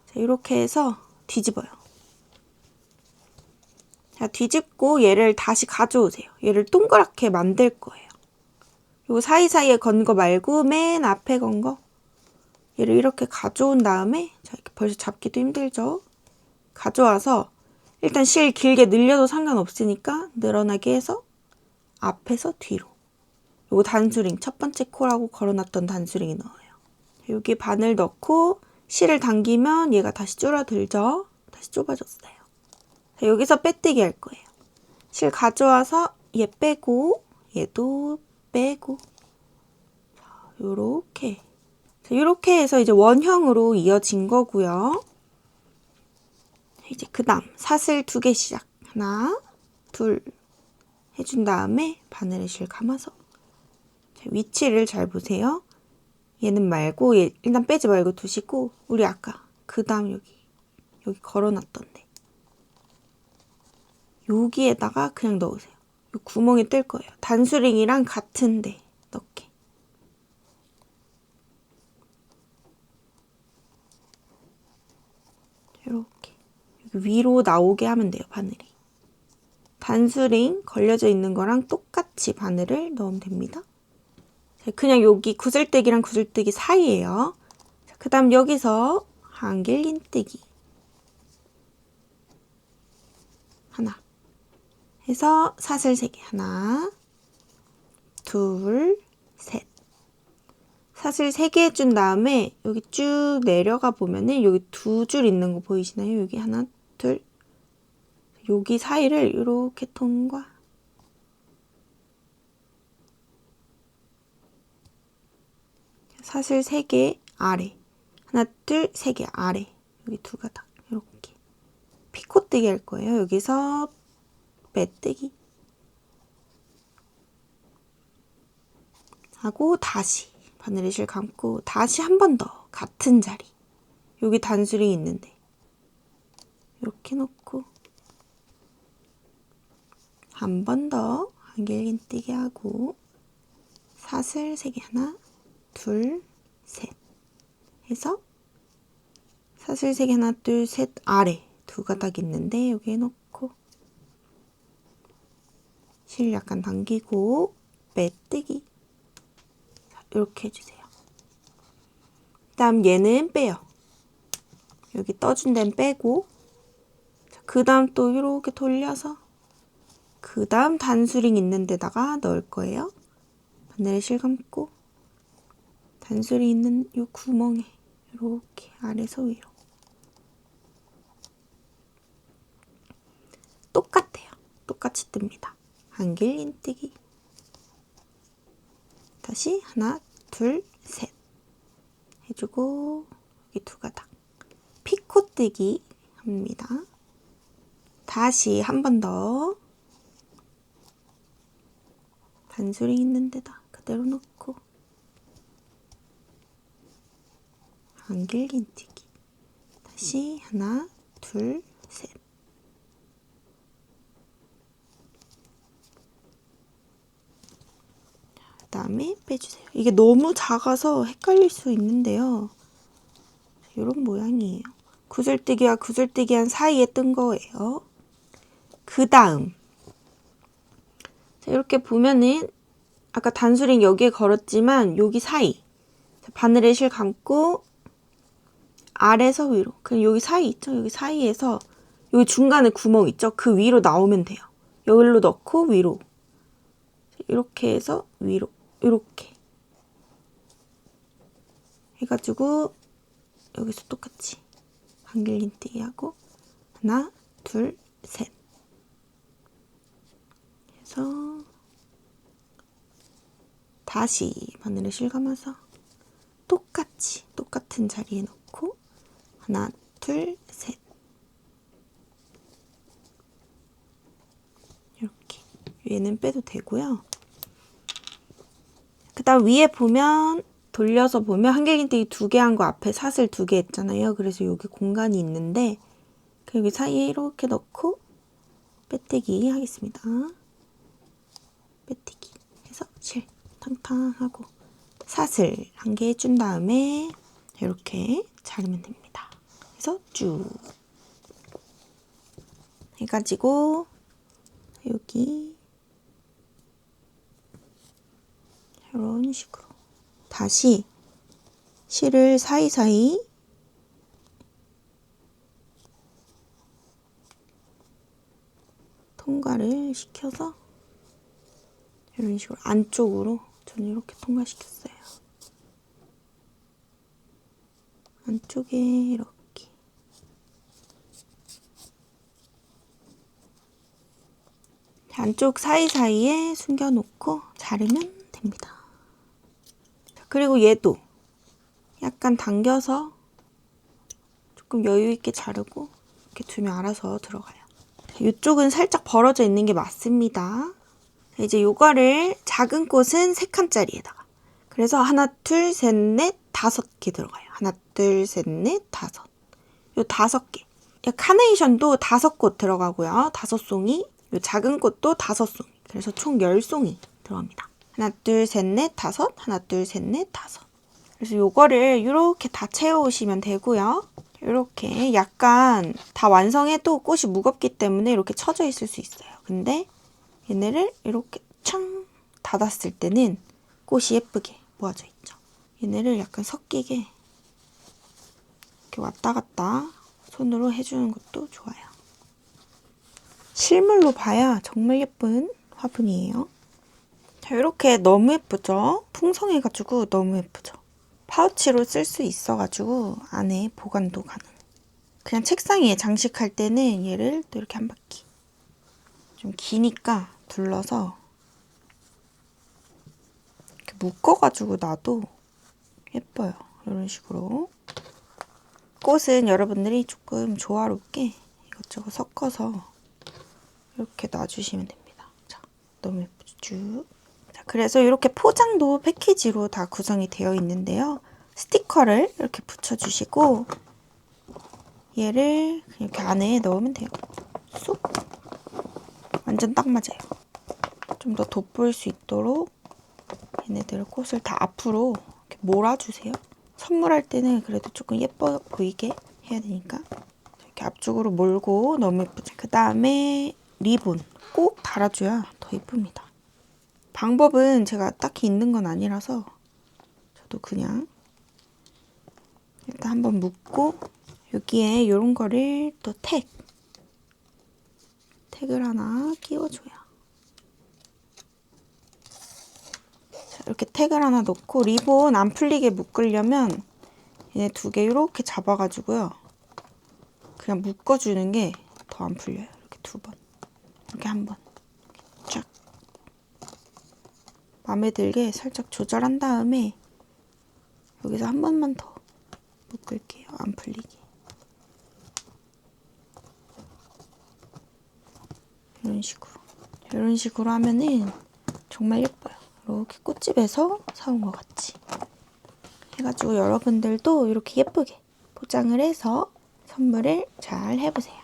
자, 이렇게 해서 뒤집어요. 자, 뒤집고 얘를 다시 가져오세요. 얘를 동그랗게 만들 거예요. 요 사이사이에 건 거 말고 맨 앞에 건 거 얘를 이렇게 가져온 다음에 자, 이렇게 벌써 잡기도 힘들죠? 가져와서 일단 실 길게 늘려도 상관없으니까 늘어나게 해서 앞에서 뒤로 요거 단수링 첫 번째 코라고 걸어놨던 단수링이 넣어요. 여기 바늘 넣고 실을 당기면 얘가 다시 줄어들죠? 다시 좁아졌어요. 자, 여기서 빼뜨기 할 거예요. 실 가져와서 얘 빼고 얘도 빼고 자, 요렇게 자, 요렇게 해서 이제 원형으로 이어진 거고요. 이제 그 다음 사슬 2개 시작. 하나, 둘 해준 다음에 바늘에 실 감아서 자, 위치를 잘 보세요. 얘는 말고 얘 일단 빼지 말고 두시고 우리 아까 그 다음 여기 걸어놨던데 여기에다가 그냥 넣으세요. 이 구멍에 뜰 거예요. 단수링이랑 같은데 넣게. 이렇게 여기 위로 나오게 하면 돼요. 바늘이. 단수링 걸려져 있는 거랑 똑같이 바늘을 넣으면 됩니다. 그냥 여기 구슬뜨기랑 구슬뜨기 사이에요. 그 다음 여기서 한길긴뜨기 하나 해서 사슬 3개 하나 둘 셋 사슬 3개 해준 다음에 여기 쭉 내려가 보면은 여기 2줄 있는 거 보이시나요? 여기 하나 둘 여기 사이를 이렇게 통과 사슬 3개 아래 하나 둘 3개 아래 여기 2가닥 이렇게 피코뜨기 할 거예요. 여기서 빼뜨기 하고 다시 바늘에 실 감고 다시 한 번 더 같은 자리 여기 단수링이 있는데 이렇게 놓고 한 번 더 한길긴뜨기 하고 사슬 3개 하나 둘 셋 해서 사슬 3개 하나 둘 셋 아래 2가닥 있는데 여기에 놓고 실 약간 당기고 빼뜨기 이렇게 해주세요. 그 다음 얘는 빼요. 여기 떠준 데는 빼고 그 다음 또 이렇게 돌려서 그 다음 단수링 있는 데다가 넣을 거예요. 바늘에 실 감고 단수링 있는 이 구멍에 이렇게 아래서 위로 똑같아요. 똑같이 뜹니다. 한길긴뜨기 다시 하나 둘 셋 해주고 여기 2가닥 피코뜨기 합니다. 다시 한 번 더 단수링 있는 데다 그대로 놓고 한길긴뜨기 다시 하나 둘 셋 그 다음에 빼주세요. 이게 너무 작아서 헷갈릴 수 있는데요. 이런 모양이에요. 구슬뜨기와 구슬뜨기 사이에 뜬 거예요. 그 다음 이렇게 보면은 아까 단수링 여기에 걸었지만 여기 사이 바늘에 실 감고 아래서 위로 그냥 여기 사이 있죠? 여기 사이에서 여기 중간에 구멍 있죠? 그 위로 나오면 돼요. 여기로 넣고 위로 이렇게 해서 위로 이렇게 해가지고 여기서 똑같이 한길림띠하고 하나, 둘, 셋 해서 다시 바늘을 실감아서 똑같이 똑같은 자리에 넣고 하나, 둘, 셋 이렇게 위에는 빼도 되고요. 그 다음 위에 보면 돌려서 보면 한길긴뜨기 2개 한 거 앞에 사슬 2개 했잖아요. 그래서 여기 공간이 있는데 여기 사이에 이렇게 넣고 빼뜨기 하겠습니다. 빼뜨기 해서 실 탕탕하고 사슬 1개 해준 다음에 이렇게 자르면 됩니다. 그래서 쭉 해가지고 여기 이런 식으로 다시 실을 사이사이 통과를 시켜서 이런 식으로 안쪽으로 저는 이렇게 통과시켰어요. 안쪽에 이렇게 안쪽 사이사이에 숨겨놓고 자르면 됩니다. 그리고 얘도 약간 당겨서 조금 여유있게 자르고 이렇게 두면 알아서 들어가요. 이쪽은 살짝 벌어져 있는 게 맞습니다. 이제 요거를 작은 꽃은 3칸짜리에다가 그래서 하나, 둘, 셋, 넷, 5개 들어가요. 하나, 둘, 셋, 넷, 5. 요 5개. 카네이션도 5꽃 들어가고요. 5송이. 요 작은 꽃도 5송이. 그래서 총 10송이 들어갑니다. 하나, 둘, 셋, 넷, 5. 하나, 둘, 셋, 넷, 5. 그래서 요거를 이렇게 다 채워오시면 되고요. 이렇게 약간 다 완성해도 꽃이 무겁기 때문에 이렇게 처져 있을 수 있어요. 근데 얘네를 이렇게 창 닫았을 때는 꽃이 예쁘게 모아져 있죠. 얘네를 약간 섞이게 이렇게 왔다 갔다 손으로 해주는 것도 좋아요. 실물로 봐야 정말 예쁜 화분이에요. 자, 이렇게 너무 예쁘죠? 풍성해가지고 너무 예쁘죠? 파우치로 쓸 수 있어가지고 안에 보관도 가능. 그냥 책상 위에 장식할 때는 얘를 또 이렇게 한 바퀴 좀 기니까 둘러서 이렇게 묶어가지고 놔도 예뻐요. 이런 식으로. 꽃은 여러분들이 조금 조화롭게 이것저것 섞어서 이렇게 놔주시면 됩니다. 자, 너무 예쁘죠? 쭉. 자, 그래서 이렇게 포장도 패키지로 다 구성이 되어 있는데요. 스티커를 이렇게 붙여주시고 얘를 이렇게 안에 넣으면 돼요. 쏙. 완전 딱 맞아요. 좀 더 돋보일 수 있도록 얘네들 꽃을 다 앞으로 이렇게 몰아주세요. 선물할 때는 그래도 조금 예뻐 보이게 해야 되니까 이렇게 앞쪽으로 몰고 너무 예쁘죠. 그 다음에 리본 꼭 달아줘야 더 예쁩니다. 방법은 제가 딱히 있는 건 아니라서 저도 그냥 일단 한번 묶고 여기에 이런 거를 또 택을 하나 끼워줘요. 자, 이렇게 택을 하나 넣고 리본 안 풀리게 묶으려면 얘네 2개 이렇게 잡아가지고요. 그냥 묶어주는 게 더 안 풀려요. 이렇게 2번. 이렇게 한 번. 쫙. 마음에 들게 살짝 조절한 다음에 여기서 한 번만 더 묶을게요. 안 풀리게. 이런 식으로 하면은 정말 예뻐요. 이렇게 꽃집에서 사온 것 같이 해가지고 여러분들도 이렇게 예쁘게 포장을 해서 선물을 잘 해보세요.